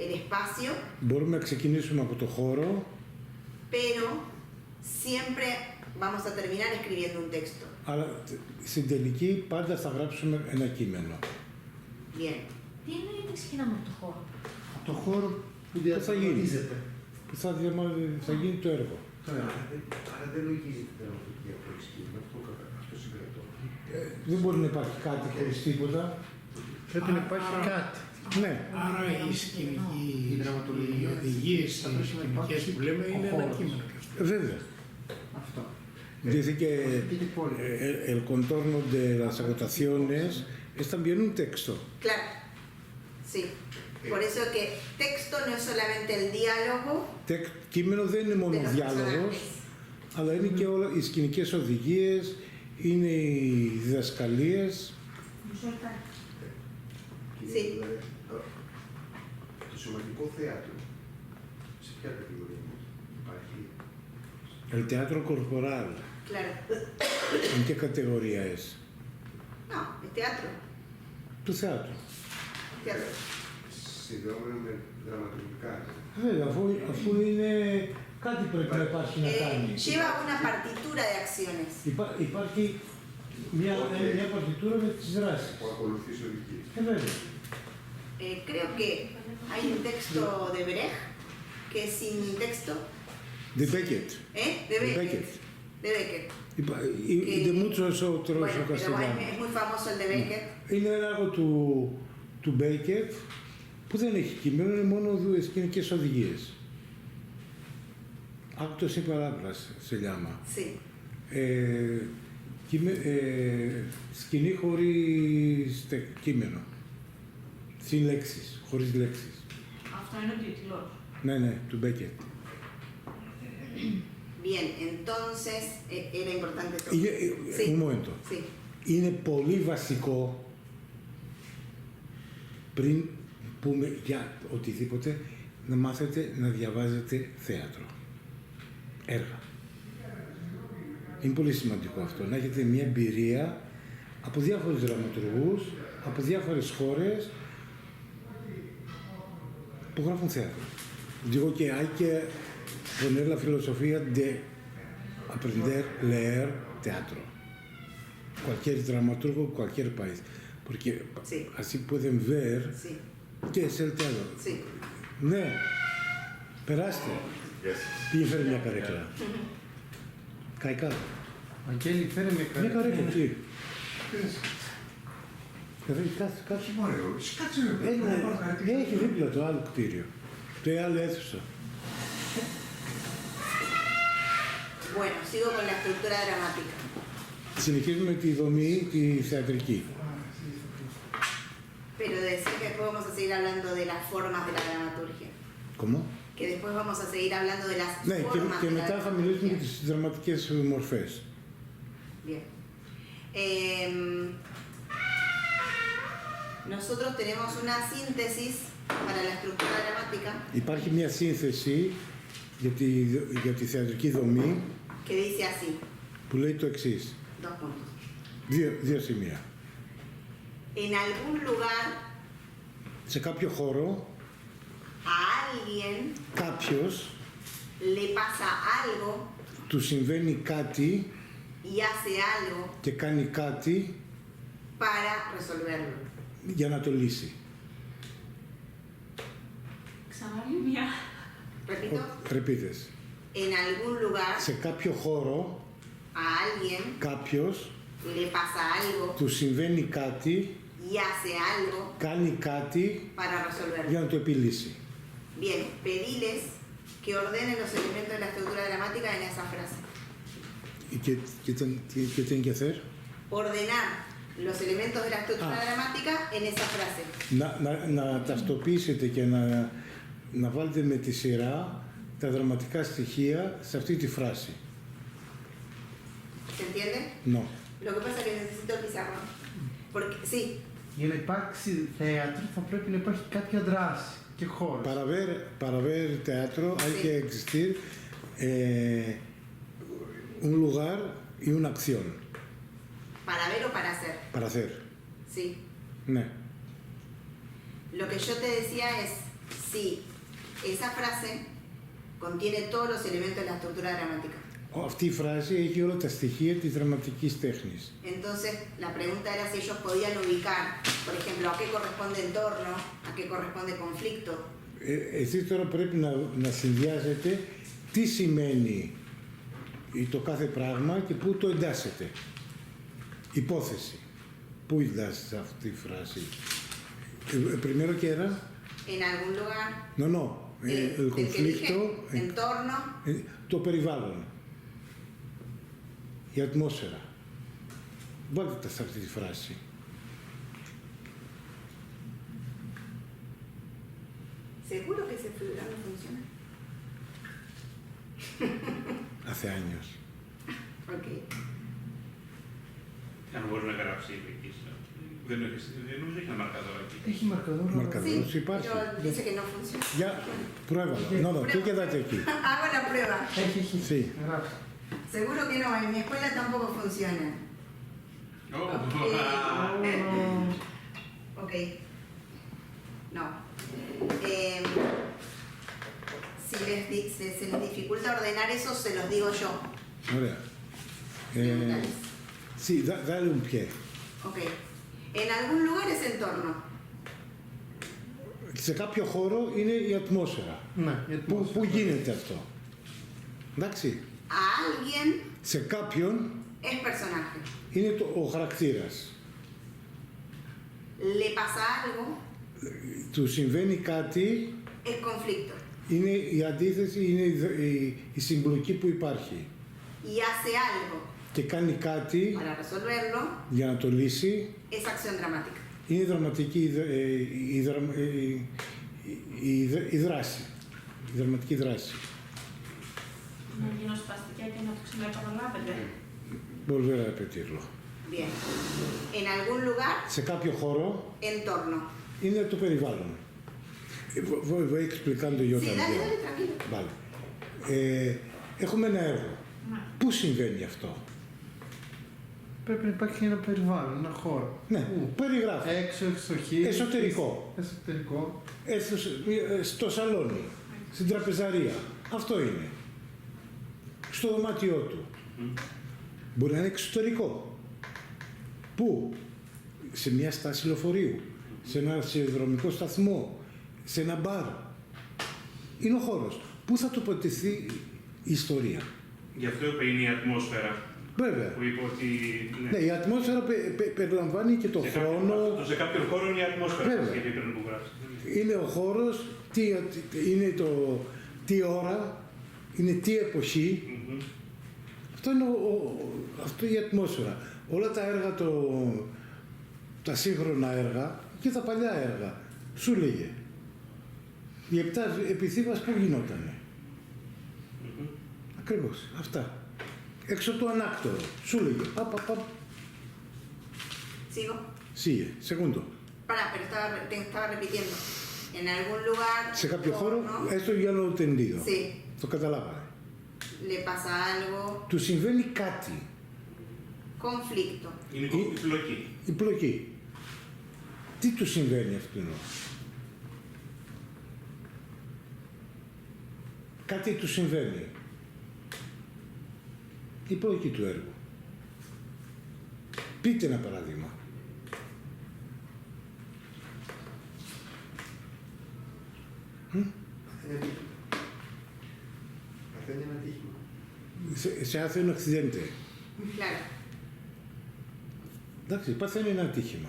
el espacio, Μπορούμε να ξεκινήσουμε από το χώρο, pero siempre vamos a terminar escribiendo un texto. αλλά στην τελική πάντα θα γράψουμε ένα κείμενο. Bien. Τι είναι ξεκινάμε από το χώρο? Το χώρο που θα γίνει. διαδραματίζεται. Που θα γίνει το έργο. Άρα δεν λογίζει την δραματουργία χωρίς κείμενο. Αυτό συγκρατώ. Δεν μπορεί να υπάρχει κάτι χωρίς τίποτα. Πρέπει να υπάρχει κάτι. Ναι. Άρα οι δραματουργία, οδηγίες, οι θα πρέπει να σκηνικές υπάρξει που λέμε είναι ο ένα χώρος. κείμενο. Βέβαια. Αυτό. Dice que ¿Qué te pone? el contorno de las agotaciones es también un texto. Claro, sí. Por eso que texto no es solamente el diálogo Κείμενο δεν είναι de μόνο los διάλογος, personajes. αλλά είναι και όλα οι σκηνικές οδηγίες, είναι οι διδασκαλίες. Sí. Δηλαδή, το σωματικό θέατρο, σε ποια κατηγορία υπάρχει? El teatro corporal, Claro. ¿en qué categoría es? No, es teatro. Του θεάτρου. Teatro. Συνδεόμενο με δραματουργικά. Βέβαια, αφού είναι κάτι πρέπει να υπάρχει να κάνει. Lleva una partitura de acciones. Υπάρχει μια παρτιτούρα με τις δράσεις. Που ακολουθείς οδηγίες. Βέβαια. Creo que hay un texto de Brecht que es sin texto. De Beckett. De De Beckett. Beckett. De Beckett. Y de muchos otros Bueno, pero castellanos. es muy famoso el de Beckett. Είναι ένα έργο του Beckett που δεν έχει κείμενο, είναι μόνο σκηνικές οδηγίες. Actos y palabras se llama. Sí. Σκηνή χωρίς κείμενο. Συν λέξεις, χωρίς λέξεις. Αυτό είναι ο τίτλος. Ναι, του Beckett. Bien, entonces era importante todo. Sí. Un momento. Sí. Είναι πολύ βασικό πριν πούμε για οτιδήποτε να μάθετε να διαβάζετε θέατρο. Έργα. Είναι πολύ σημαντικό αυτό. Να έχετε μια εμπειρία από διάφορους δραματουργούς, από διάφορες χώρες που γράφουν θέατρο. Digo que hay que poner la filosofía de aprender a leer teatro. Cualquier dramaturgo, cualquier país. Porque Sí. así pueden ver Sí. qué es el teatro. Sí. Ναι, περάστε. Τι φέρει μια καρέκλα. Καϊκά. Αγγέλη, φέρε με Μια κάτι. καρέκλα, τι. Κάτσε. Κάτσε ρε. Έχει δίπλα το άλλο κτίριο. Το άλλο αίθουσα. Bueno, sigo con la estructura dramática. Συνεχίζουμε τη δομή, τη θεατρική. Pero decir que después vamos a seguir hablando de las formas de la dramaturgia. ¿Cómo? Que después vamos a seguir hablando de las Ναι, formas και de la μετά θα μιλήσουμε για dramaturgia. τις δραματικές μορφές. Bien. Nosotros tenemos una síntesis para la estructura dramática Υπάρχει μια σύνθεση για τη θεατρική δομή que dice así, που λέει το εξής. dos puntos. Δύο σημεία. En algún lugar Σε κάποιο χώρο a alguien κάποιος le pasa algo του συμβαίνει κάτι y hace algo και κάνει κάτι para resolverlo. για να το λύσει. Ξαναλή μια. Repito, Ρεπίδες. en algún lugar Σε κάποιο χώρο a alguien κάποιος le pasa algo του συμβαίνει κάτι, y hace algo κάνει κάτι para resolverlo. για να το επιλύσει. Bien, pediles que ordenen los elementos de la estructura dramática en esa frase. ¿Qué tienen que hacer? Ordenar los elementos de la estructura Ah. dramática en esa frase. Να ταυτοποιήσετε και να βάλετε με τη σειρά τα δραματικά στοιχεία σε αυτή τη φράση. ¿Se entiende? No. Lo que pasa es que necesito el pizarrón. Porque, sí, Για να υπάρξει θέατρο θα πρέπει να υπάρχει κάποια δράση και χώρος. Para ver teatro hay Sí. que existir un lugar y una acción para ver o para hacer. para hacer. Sí. Ναι. Lo que yo te decía es, sí, esa frase contiene todos los elementos de la estructura dramática. Αυτή η φράση έχει όλα τα στοιχεία της δραματικής τέχνης. Entonces, la pregunta era si ellos podían ubicar, por ejemplo, a qué corresponde entorno, a qué corresponde conflicto. Εσείς τώρα πρέπει να συνδυάζετε τι σημαίνει το κάθε πράγμα και πού το εντάσσετε. Υπόθεση. Πού εντάσσετε αυτή τη φράση. Primero que era, En algún lugar. no, el del que conflicto, dije, entorno. το περιβάλλον, η ατμόσφαιρα. Βάλτε τα σε αυτή τη φράση. ¿Seguro que ese figurado funciona? Hace años. Ok. Αν μπορεί να γράψει εκεί. Δεν νομίζω έχει ένα μαρκαδόρο εκεί. Έχει μαρκαδόρο. Marcador, Sí, sí υπάρχει. pero dice que no funciona. Ya, pruébalo. No, tú quédate aquí. Hago la prueba. Έχει. Sí. Γράφει. Seguro que no, en mi escuela tampoco funciona. Ok. No. Si se les dificulta ordenar eso, se los digo yo. Ωραία. Sí, dale un pie. Ok. En algún lugar es entorno. Σε κάποιο χώρο είναι η ατμόσφαιρα. Ναι, η Πού ατμόσφαιρα. γίνεται αυτό. Εντάξει. A alguien Σε κάποιον es personaje. είναι ο χαρακτήρας. Le pasa algo, Του συμβαίνει κάτι, es conflicto. είναι η αντίθεση, είναι η συμπλοκή που υπάρχει. Y hace algo Και κάνει κάτι para resolverlo, για να το λύσει, es acción dramática. είναι δραματική η δράση. Η δραματική δράση. Να γίνω σπαστικά και να το ξαναεπαναλάβετε. Volver a repetirlo. Bien. En algún lugar, Σε κάποιο χώρο entorno. είναι το περιβάλλον. Voy explicando yo Sí, dale, también. dale, tranquilo. Vale. Έχουμε ένα έργο. Πού συμβαίνει αυτό? Πρέπει να υπάρχει ένα περιβάλλον, ένα χώρο. Ναι, Πού? περιγράφει. Έξω, εξοχή. Εσωτερικό. Εσωτερικό. Στο σαλόνι, στην τραπεζαρία. Αυτό είναι. Στο δωμάτιό του. Μπορεί να είναι εξωτερικό. Πού? Σε μια στάση λεωφορείου, σε ένα σιδηροδρομικό σταθμό, σε ένα μπαρ. Είναι ο χώρος. Πού θα τοποθετηθεί η ιστορία. Γι' αυτό είπε είναι η ατμόσφαιρα. Βέβαια. Που είπε ότι. Ναι, η ατμόσφαιρα περιλαμβάνει και το χρόνο. Σε κάποιο χώρο είναι η ατμόσφαιρα. Βέβαια. Γιατί πριν που γράψει. Είναι ο χώρος, είναι τι ώρα, είναι τι εποχή. Αυτό είναι αυτό η ατμόσφαιρα. Όλα τα έργα, τα σύγχρονα έργα και τα παλιά έργα, σου λέγε. Η επτά επιθύμας που γινότανε. Ακριβώς, αυτά. Έξω το ανάκτορο, σου λέγε. ¿Sigo? Sigue, segundo. Pará, pero estaba repitiendo. En algún lugar. Σε κάποιο χώρο, entorno, έστω για lo entendido. Sí. Το καταλάβανε. Le pasa algo. Του συμβαίνει κάτι. Conflicto. Είναι η πλοκή. Η πλοκή. Τι του συμβαίνει αυτού? Κάτι του συμβαίνει. Η πλοκή του έργου. Πείτε ένα παράδειγμα. Παθαίνει ένα τύχημα. Σε hace un accidente. Claro. Εντάξει, πάθανε ένα ατύχημα.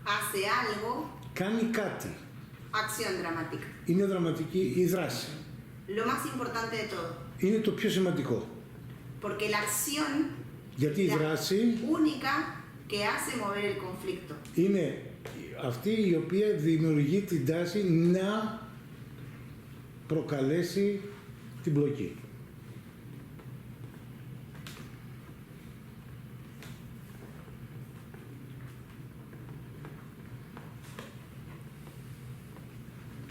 Hace algo. Κάνει κάτι. Acción dramática. Είναι δραματική η δράση. Lo más importante de todo. Είναι το πιο σημαντικό. Porque la acción. Γιατί η la δράση única que hace mover el conflicto. είναι αυτή η οποία δημιουργεί την τάση να προκαλέσει την πλοκή.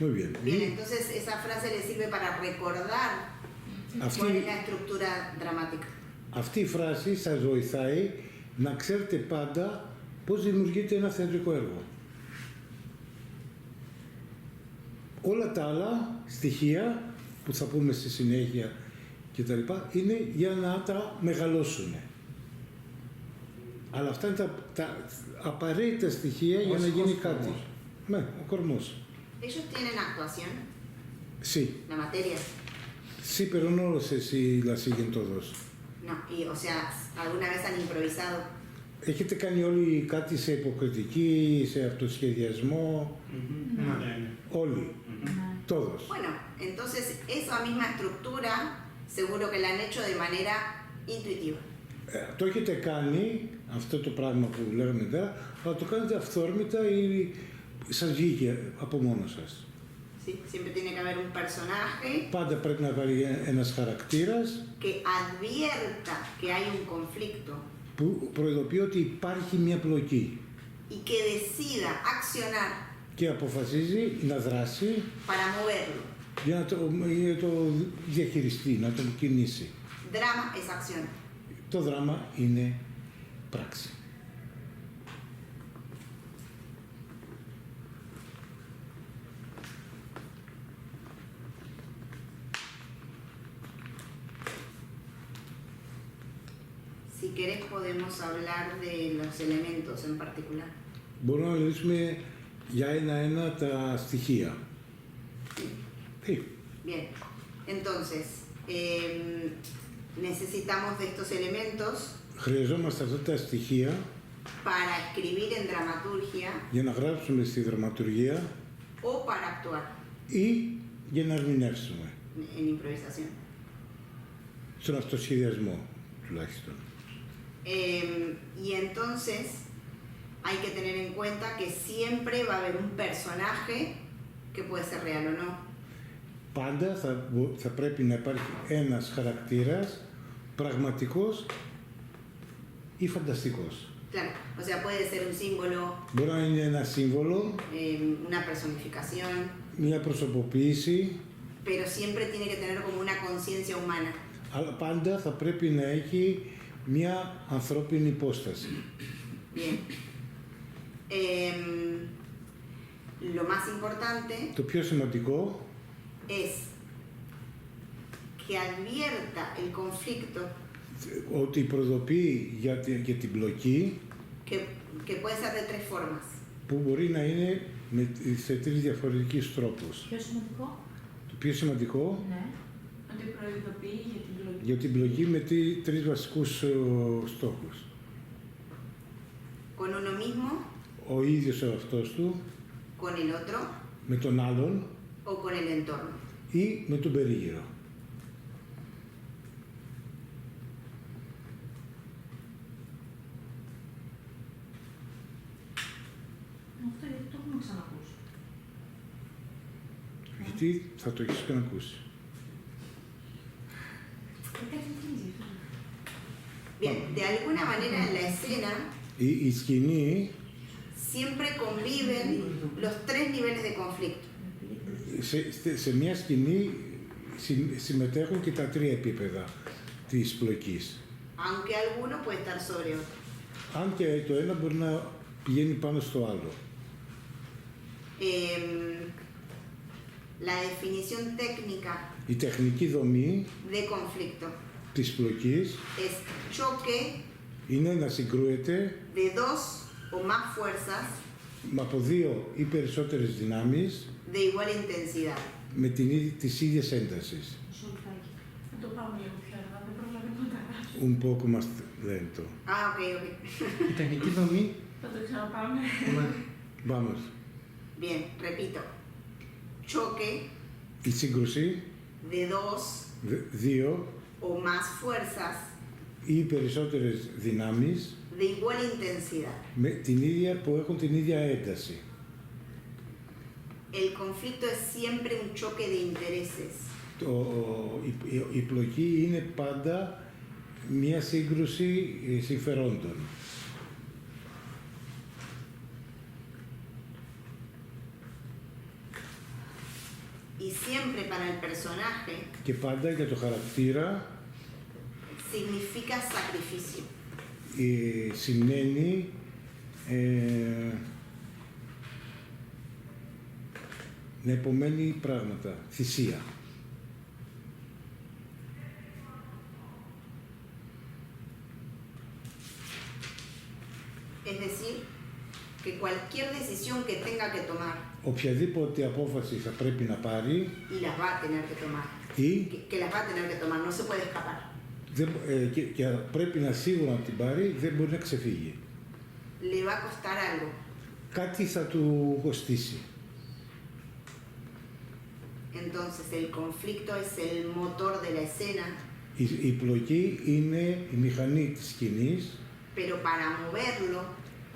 Muy bien. Bien, entonces esa frase le sirve para recordar cuál es la estructura dramática. Αυτή η φράση σας βοηθάει να ξέρετε πάντα πώς δημιουργείται ένα θεατρικό έργο. Όλα τα άλλα στοιχεία που θα πούμε στη συνέχεια και τα λοιπά είναι για να τα μεγαλώσουν. Αλλά αυτά είναι τα απαραίτητα στοιχεία για να γίνει κάτι. Ναι, ο κορμός. Ellos tienen actuación, Sí, la materia. sí, pero no sé si la siguen todos. No, y o sea, ¿alguna vez han improvisado? Έχετε κάνει όλοι κάτι σε υποκριτική, σε αυτοσχεδιασμό, Ναι. όλοι, todos. Bueno, entonces esa misma estructura seguro que la han hecho de manera intuitiva. Το έχετε κάνει, αυτό το πράγμα που λέγαμε τώρα, αλλά το κάνετε αυθόρμητα ή σας βγήκε από μόνο σας. ¿Sí? Siempre tiene que haber un personaje Πάντα πρέπει να υπάρχει ένας χαρακτήρας que advierta que hay un conflicto που προειδοποιεί ότι υπάρχει μια πλοκή y que decida accionar και αποφασίζει να δράσει para moverlo. για να το διαχειριστεί, να τον κινήσει. Drama es acción. Το δράμα είναι πράξη. Si querés podemos hablar de los elementos en particular. Μπορούμε να μιλήσουμε για ένα-ένα τα στοιχεία. Sí. Bien, entonces necesitamos de estos elementos Χρειαζόμαστε αυτά τα στοιχεία para escribir en dramaturgia για να γράψουμε στη δραματουργία o para actuar ή για να ερμηνεύσουμε. en improvisación. Στον αυτοσχεδιασμό τουλάχιστον. Y entonces hay que tener en cuenta que siempre va a haber un personaje que puede ser real o no. Πάντα θα πρέπει να υπάρχει ένας χαρακτήρας πραγματικός ή φανταστικός. Claro, o sea, puede ser un símbolo, Μπορεί να είναι ένα σύμβολο, una personificación, μια προσωποποίηση, pero siempre tiene que tener como una conciencia humana. αλλά πάντα θα πρέπει να έχει μια ανθρώπινη υπόσταση. Bien. Lo más importante Το πιο σημαντικό es que advierta el conflicto ότι προειδοποιεί για την πλοκή que puede ser de tres formas. που μπορεί να είναι σε τρεις διαφορετικούς τρόπους. Πιο σημαντικό. Το πιο σημαντικό Ναι. Ότι προειδοποιεί για την πλοκή. για την πλοκή με τρεις βασικούς στόχους. Con uno mismo, Ο ίδιος ο εαυτός του, con el otro με τον άλλον o con el entorno. ή με τον περίγυρο. Αυτό γιατί το έχουμε ξανακούσει. Γιατί θα το έχεις ξανακούσει. Bien, de alguna manera en la escena Η σκηνή siempre conviven los tres niveles de conflicto. σε μια σκηνή συμμετέχουν και τα τρία επίπεδα της πλοκής. Aunque alguno puede estar sobre otro. Αν και το ένα μπορεί να πηγαίνει πάνω στο άλλο. La definición técnica Η τεχνική δομή de conflicto της πλοκής es choque είναι να συγκρούεται de dos o más fuerzas από δύο ή περισσότερες δυνάμεις de igual intensidad. με τις ίδιες έντασης. Θα το πάμε λίγο πιο αργά, δεν προλαβαίνω να τα γράψω. Un poco más lento. Ah, ok, ok. Η τεχνική δομή. Θα το ξαναπάμε. Vamos. Bien, repito. Choque Η σύγκρουση, de dos δύο o más fuerzas ή περισσότερες δυνάμεις de igual intensidad. που έχουν την ίδια ένταση. El conflicto es siempre un choque de intereses. Η πλοκή είναι πάντα μια σύγκρουση συμφερόντων. Y siempre para el personaje Και πάντα για το χαρακτήρα significa sacrificio. σημαίνει να υπομένει πράγματα, θυσία. Es decir, que cualquier decisión que tenga que tomar Οποιαδήποτε απόφαση θα πρέπει να πάρει y las va a tener que tomar, ή que las va a tener que tomar, no se puede escapar. και πρέπει να σίγουρα να την πάρει, δεν μπορεί να ξεφύγει. le va a costar algo. Κάτι θα του κοστίσει. Entonces el conflicto es el motor de la escena, Η πλοκή είναι η μηχανή της σκηνής, pero para moverlo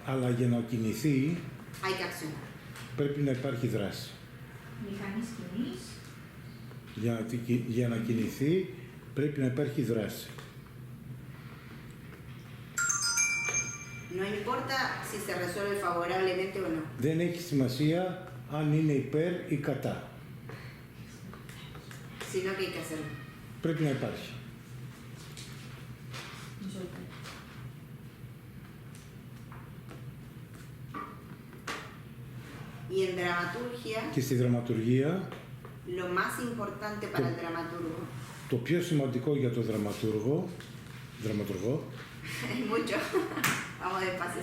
αλλά για να κινηθεί hay que accionar. πρέπει να υπάρχει δράση. Μηχανή σκηνής. Για να κινηθεί πρέπει να υπάρχει δράση. No importa si se resuelve favorablemente o no. Δεν έχει σημασία αν είναι υπέρ ή κατά. Sino que hay que hacerlo. Πρέπει να υπάρχει. Μισό λεπτό. Y en dramaturgia, Και στη δραματουργία, lo más importante para el dramaturgo, το πιο σημαντικό για τον δραματουργό, hay mucho, vamos despacio.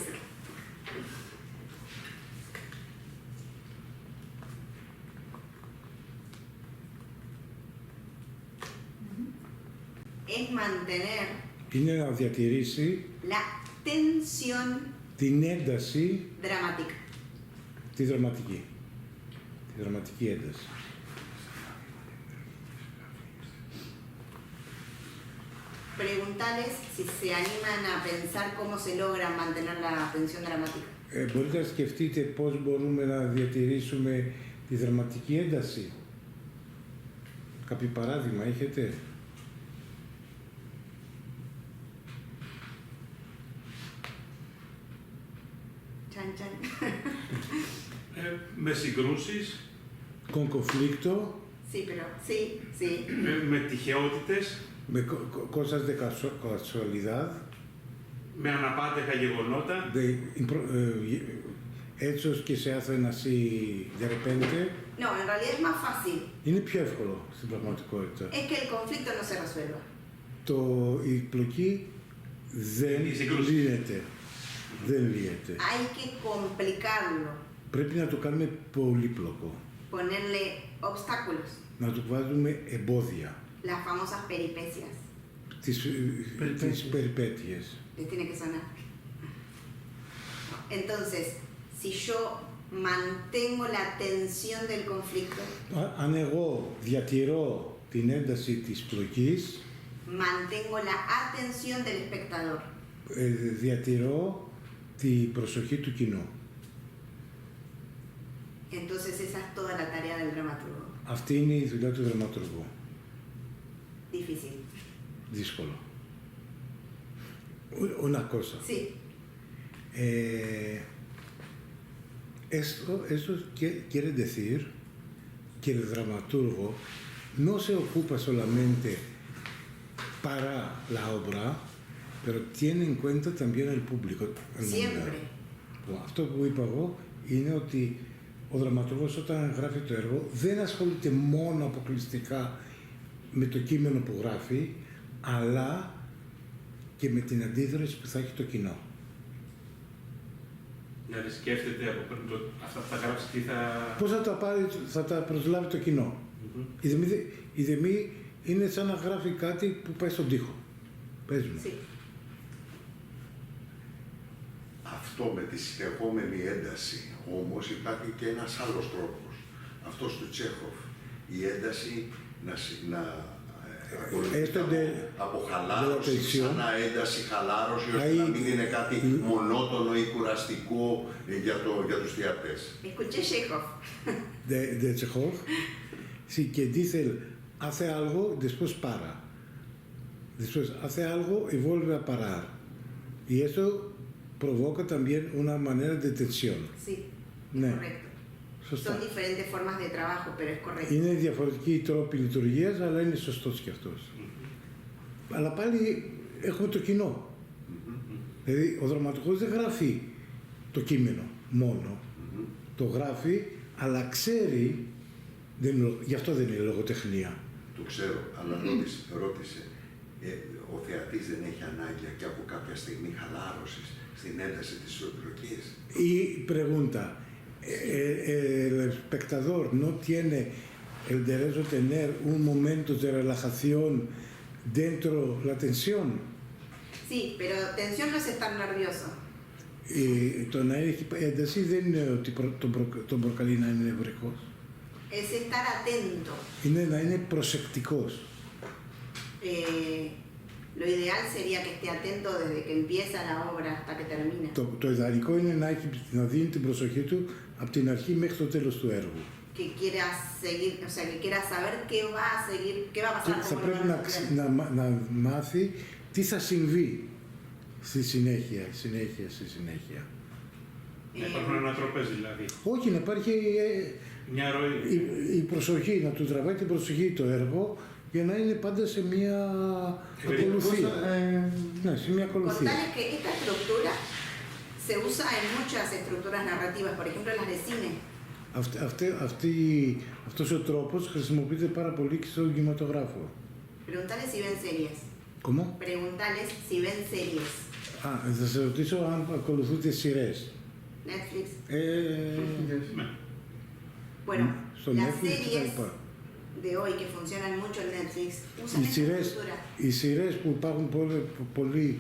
Es mantener είναι να διατηρήσει la tensión την ένταση, dramática. τη δραματική ένταση. Preguntales si se animan a pensar cómo se logra mantener la tensión dramática. Μπορείτε να σκεφτείτε πώς μπορούμε να διατηρήσουμε τη δραματική ένταση. Κάποιο παράδειγμα έχετε? Chan, chan. Με συγκρούσεις, Con conflicto, Sí, pero sí, sí. με τυχαιότητες, με cosas de casualidad, με αναπάντεχα γεγονότα, hechos que se hacen así de repente. No, en realidad es más fácil. Είναι πιο εύκολο στην πραγματικότητα. Es que el conflicto no se resuelva. Η πλοκή δεν Η σύγκρουση. λύνεται. Δεν λύνεται. Hay que complicarlo, Πρέπει να το κάνουμε πολύπλοκο. ponerle obstáculos, Να του βάζουμε εμπόδια. las famosas peripecias. Τις περιπέτειες. Les tiene que sonar. Entonces, si yo mantengo la tensión del conflicto, Αν εγώ διατηρώ την ένταση της πλοκής, mantengo la atención del espectador. διατηρώ την προσοχή του κοινού. Entonces esa es toda la tarea del dramaturgo. Αυτή είναι η δουλειά του δραματουργού. Difícil. Δύσκολο. Una cosa. Sí. Esto quiere decir que el dramaturgo no se ocupa solamente para la obra, pero tiene en cuenta también el público. Siempre. Αυτό που είπα εγώ είναι ότι ο δραματουργός όταν γράφει το έργο δεν ασχολείται μόνο αποκλειστικά με το κείμενο που γράφει, αλλά και με την αντίδραση που θα έχει το κοινό. Δηλαδή σκέφτεται από πριν αυτά που θα γράψει, τι θα... Πώς θα τα πάρει, θα τα προσλάβει το κοινό. Η δεμή είναι σαν να γράφει κάτι που πάει στον τοίχο. Πες μου. Sí. Αυτό με τη συνεχόμενη ένταση όμως υπάρχει και ένας άλλος τρόπος. Αυτός του Τσέχοφ. Η ένταση να από χαλάρωση, ξανά ένταση, χαλάρωση, ώστε να μην είναι κάτι μονότονο ή κουραστικό για τους θεατές. Escuché Chekhov. De Chekhov. Sí, que dice, hace algo, después para. Después hace algo y vuelve a parar. Y eso provoca también una manera de tensión. Sí, es Ναι. correcto. Σωστά. Son diferentes formas de trabajo, pero es correcto. Είναι διαφορετικοί τρόποι λειτουργίας, αλλά είναι σωστός και αυτός. Αλλά πάλι έχουμε το κοινό. Δηλαδή, ο δραματουργός δεν γράφει το κείμενο μόνο. Το γράφει, αλλά ξέρει, γι' αυτό δεν είναι λογοτεχνία. Το ξέρω, αλλά ρώτησε, ο θεατής δεν έχει ανάγκη και από κάποια στιγμή χαλάρωσης στην ένταση της πλοκής. Y pregunta, el espectador no tiene el derecho a tener un momento de relajación dentro de la tensión. Sí, pero tensión no es estar nervioso. Το να έχει ένταση δεν είναι ότι τον προκαλεί να είναι νευρικός. Es estar atento. Είναι να είναι προσεκτικός. Lo ideal sería que esté atento desde que empieza la obra hasta que termina. Το ιδανικό είναι να δίνει την προσοχή του από την αρχή μέχρι το τέλος του έργου. Que quiera seguir, o sea, que quiera saber qué va a seguir, qué va a pasar. Θα πρέπει να μάθει τι θα συμβεί στη συνέχεια. Να υπάρχουν ανατροπές δηλαδή. Όχι, να υπάρχει Μια ροή. η προσοχή, να του τραβάει την προσοχή το έργο για να είναι πάντα σε μια ακολουθία. Ναι, σε μια ακολουθία. Contarles que esta estructura se usa en muchas estructuras narrativas, por ejemplo las de cine. Αυτός ο τρόπος χρησιμοποιείται πάρα πολύ και στον κινηματογράφο. Preguntales si ven series. ¿Cómo? Preguntales si ven series. Θα σε ρωτήσω αν ακολουθούνται σειρές. Netflix. Bueno, στο las Netflix series κτλ. de hoy que funcionan mucho en Netflix usan Οι esta σειρές, estructura. οι σειρές που υπάρχουν πολύ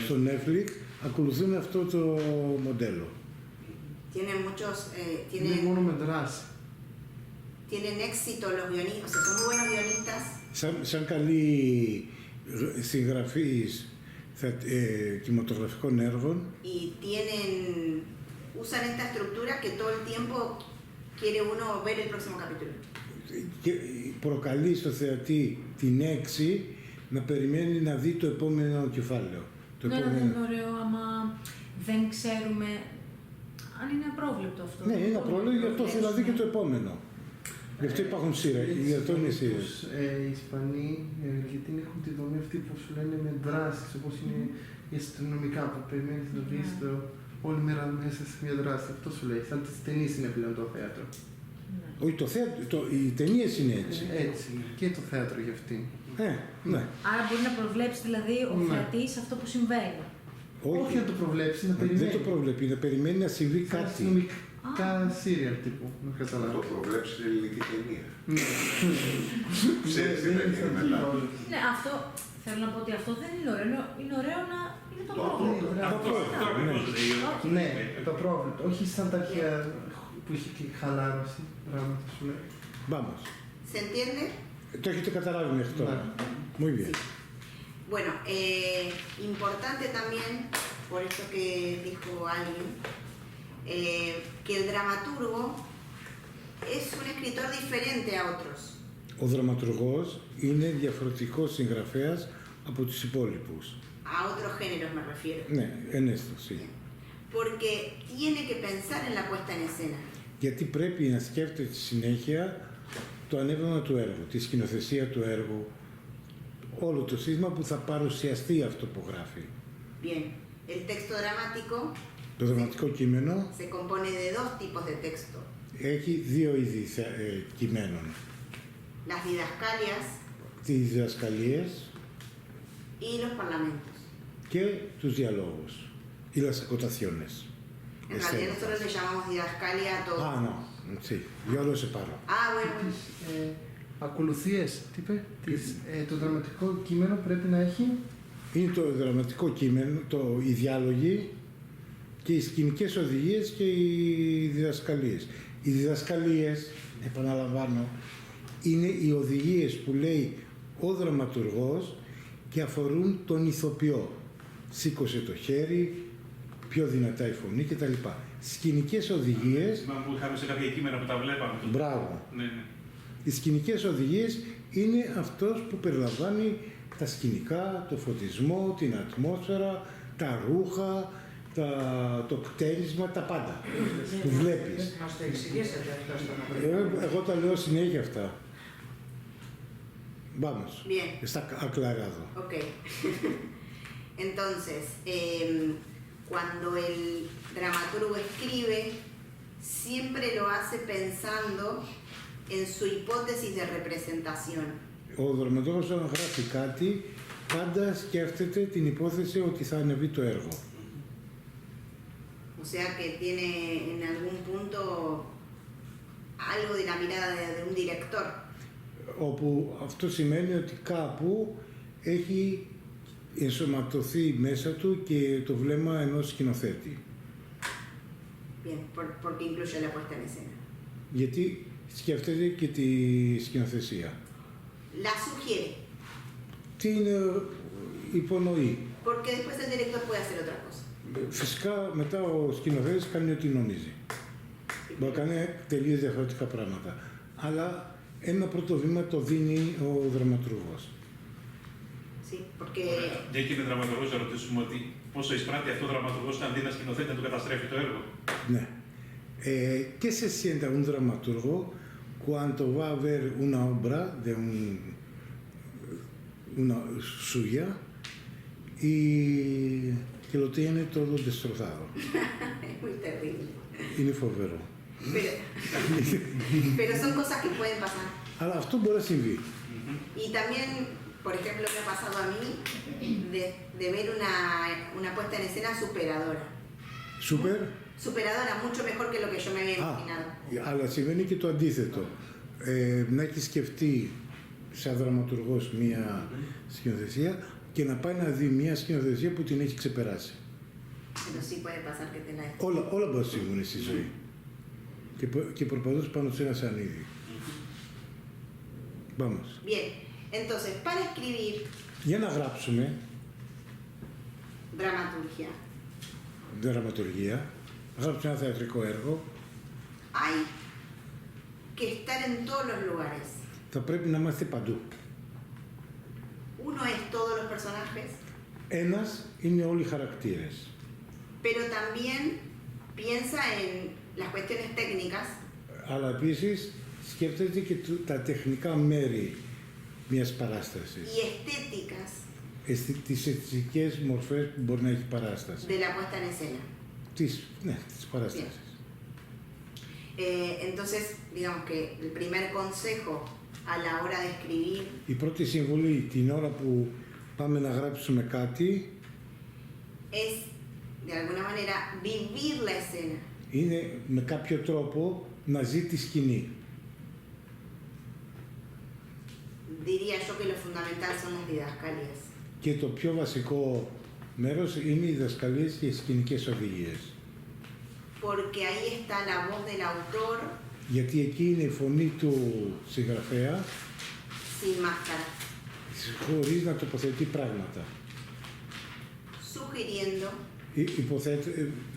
στο Netflix ακολουθούν αυτό το μοντέλο. Tienen muchos, Είναι μόνο με δράση. tienen éxito los guionistas, o sea, son muy buenos guionistas. Σαν καλοί συγγραφείς κινηματογραφικών έργων, Y usan esta estructura que todo el tiempo quiere uno ver el próximo capítulo. και προκαλεί στο θεατή την έξι να περιμένει να δει το επόμενο κεφάλαιο. Ναι, δεν είναι ωραίο άμα δεν ξέρουμε αν είναι απρόβλεπτο αυτό. Ναι, είναι απρόβλεπτο, γι' αυτό θέλω να δει και το επόμενο. Γι' αυτό υπάρχουν σειρές, γι' αυτό είναι σειρές. Οι Ισπανοί, οι Αργεντίνοι έχουν τη δομή αυτή που σου λένε με δράσεις, όπως είναι οι αστυνομικά που περιμένεις να δεις όλη μέρα μέσα σε μια δράση. Αυτό σου λέει, σαν τις ταινίες είναι πλέον το θέατρο. Όχι, οι ταινίες είναι έτσι. Έτσι, και το θέατρο για αυτή. Ναι. Άρα μπορεί να προβλέψει δηλαδή ο θεατής αυτό που συμβαίνει. Όχι να το προβλέψει, να περιμένει. Δεν το προβλέπει, να περιμένει να συμβεί Σαν κάτι. αστυνομικά σύριαλ τύπου, να Να καταλάβω. το προβλέψει είναι ελληνική ταινία. Ξέρεις τι θα γίνει μετά. Ναι, αυτό θέλω να πω ότι αυτό δεν είναι ωραίο. Είναι ωραίο να είναι το Το πρόβλημα. Αυτό ακριβώς λέει. Ναι, το πρόβλημα. Όχι σαν τα αρχαία που είχε και χαλάρωση, πράγματα σου λέει. Vamos. ¿Se entiende? Το έχετε καταλάβει μέχρι τώρα. Muy bien. Bueno, importante también, por esto que dijo alguien, que el dramaturgo es un escritor diferente a otros. Ο δραματουργός είναι διαφορετικός συγγραφέας από τους υπόλοιπους. A otros géneros me refiero. Ναι, ενέστωση. Porque tiene que pensar en la puesta en escena. Γιατί πρέπει να σκέφτεται στη συνέχεια το ανέβημα του έργου, τη σκηνοθεσία του έργου, όλο το σύστημα που θα παρουσιαστεί αυτό που γράφει. Bien, el texto dramático Το δραματικό κείμενο se compone de dos tipos de texto. έχει δύο είδη κειμένων. Las didascalias Τις διδασκαλίες y los parlamentos. και τους διαλόγους, ή las acotaciones. En realidad nosotros le llamamos didascalia a todo. Ah, no, sí, yo lo separo. Ah, bueno. Ακολουθίες, τι είπε, το δραματικό κείμενο πρέπει να έχει. Είναι το δραματικό κείμενο, οι διάλογοι και οι σκηνικές οδηγίες και οι διδασκαλίες. Οι διδασκαλίες, επαναλαμβάνω, είναι οι οδηγίες που λέει ο δραματουργός και αφορούν τον ηθοποιό. Σήκωσε το χέρι, πιο δυνατά η φωνή κτλ. Σκηνικές οδηγίες. Θυμάμαι που είχαμε σε κάποια κείμενα που τα βλέπαμε. Μπράβο. Ναι, ναι. Οι σκηνικές οδηγίες είναι αυτός που περιλαμβάνει τα σκηνικά, το φωτισμό, την ατμόσφαιρα, τα ρούχα, το κτέρισμα, τα πάντα που βλέπεις. Μας το εξηγήσατε αυτό στο να Εγώ τα λέω συνέχεια αυτά. Vamos. Bien. Está aclarado. Ok. Entonces, cuando el dramaturgo escribe, siempre lo hace pensando en su hipótesis de representación. Ο δραματουργός όταν γράφει κάτι, πάντα σκέφτεται την υπόθεση ότι θα ανεβεί το έργο. O sea que tiene en algún punto algo de la mirada de un director. Όπου αυτό σημαίνει ότι κάπου έχει ενσωματωθεί μέσα του και το βλέμμα ενός σκηνοθέτη. Bien, porque incluye la puesta en escena. Γιατί σκέφτεται και τη σκηνοθεσία. La sugiere, Την υπονοεί. porque después el director puede hacer otra cosa. Φυσικά μετά ο σκηνοθέτης κάνει ό,τι νομίζει. Μπορεί να κάνει τελείως διαφορετικά πράγματα. Αλλά ένα πρώτο βήμα το δίνει ο δραματουργός. Sí, porque Για εκεί είναι δραματουργός να ρωτήσουμε ότι πόσο εισπράττει αυτό ο δραματουργός αντί να σκηνοθέτει να του καταστρέφει το έργο. Ναι. ¿Qué se siente un dramaturgo cuando va a ver una obra de una suya y que lo tiene todo destrozado? es muy terrible. Είναι φοβερό. Pero son cosas que pueden pasar. Αλλά αυτό μπορεί να συμβεί. Y también, por ejemplo, me ha pasado a mí de ver una puesta en escena superadora. Σούπερ. Superadora, mucho mejor que lo que yo me había imaginado. Αλλά συμβαίνει και το αντίθετο. Να έχει σκεφτεί σαν δραματουργός μία σκηνοθεσία και να πάει να δει μία σκηνοθεσία που την έχει ξεπεράσει. Pero sí puede pasar que te la Όλα μπορεί να συμβούν στη ζωή. Και προπαντός πάνω σε ένα σανίδι. Vamos. Bien, entonces, para escribir Για να γράψουμε dramaturgia, δραματουργία, να γράψουμε ένα θεατρικό έργο, hay que estar en todos los lugares. θα πρέπει να είμαστε παντού. Uno es todos los personajes, Ένας είναι όλοι οι χαρακτήρες. pero también piensa en las cuestiones técnicas Αλλά επίσης σκέφτεται και τα τεχνικά μέρη μιας παράστασης. y estéticas Τις αισθητικές μορφές που μπορεί να έχει παράσταση. de la puesta en escena. Της παράστασης. Entonces, digamos que el primer consejo a la hora de escribir Η πρώτη συμβουλή την ώρα που πάμε να γράψουμε κάτι es, de alguna manera, vivir la escena. είναι με κάποιο τρόπο να ζει τη σκηνή. Diría yo que lo fundamental son las didascalias. Και το πιο βασικό μέρος είναι οι διδασκαλίες και οι σκηνικές οδηγίες. Porque ahí está la voz del autor Γιατί εκεί είναι η φωνή του συγγραφέα sin máscara, χωρίς να τοποθετεί πράγματα. sugiriendo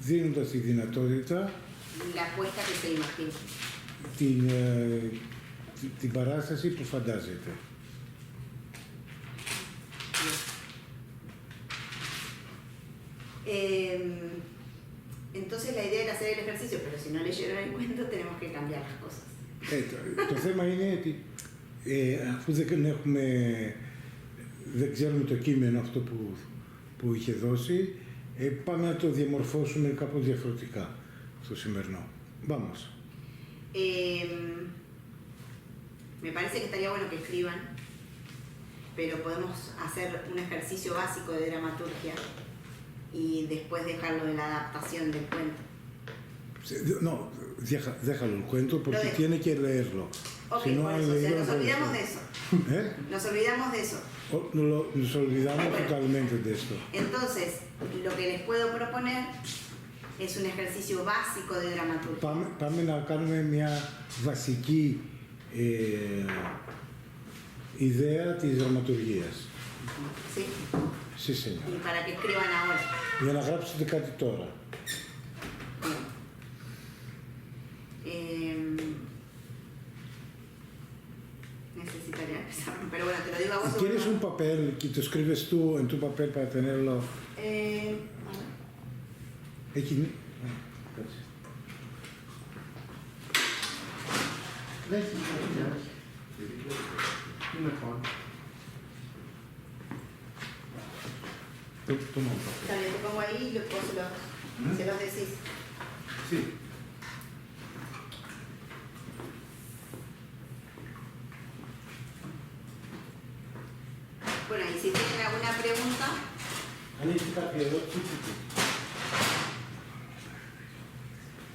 Δίνοντας τη δυνατότητα la puesta que se imagina. την παράσταση που φαντάζεται. Entonces la idea era hacer el ejercicio, pero si no leyeron el cuento tenemos que cambiar las cosas. Το θέμα είναι ότι αφού δεν ξέρουμε το κείμενο αυτό που είχε δώσει, πάμε να το διαμορφώσουμε κάπως διαφορετικά στο σημερινό. Vamos. Me parece que estaría bueno que escriban, pero podemos hacer un ejercicio básico de dramaturgia y después dejarlo de la adaptación del cuento. No, déjalo el cuento porque tiene que leerlo. Ok, si no, por eso, o sea, nos olvidamos de eso. Nos olvidamos de eso. Nos olvidamos totalmente de esto. Entonces, lo que les puedo proponer es un ejercicio básico de dramaturgia. Πάμε να κάνουμε μια βασική ιδέα της δραματουργίας. ¿Sí? Sí, señor. Y para que escriban ahora. Για να γράψετε κάτι τώρα. Necesitaría empezar, pero bueno, te lo digo a vos. ¿Quieres un papel que te escribes tú en tu papel para tenerlo? Εκεί. Δεν έχει σημασία. Είναι φόνο. Toma un papel. Está bien, te pongo ahí y vos se los decís. Sí. Bueno, y si tienen alguna pregunta. Αν έχετε κάποια ερώτηση,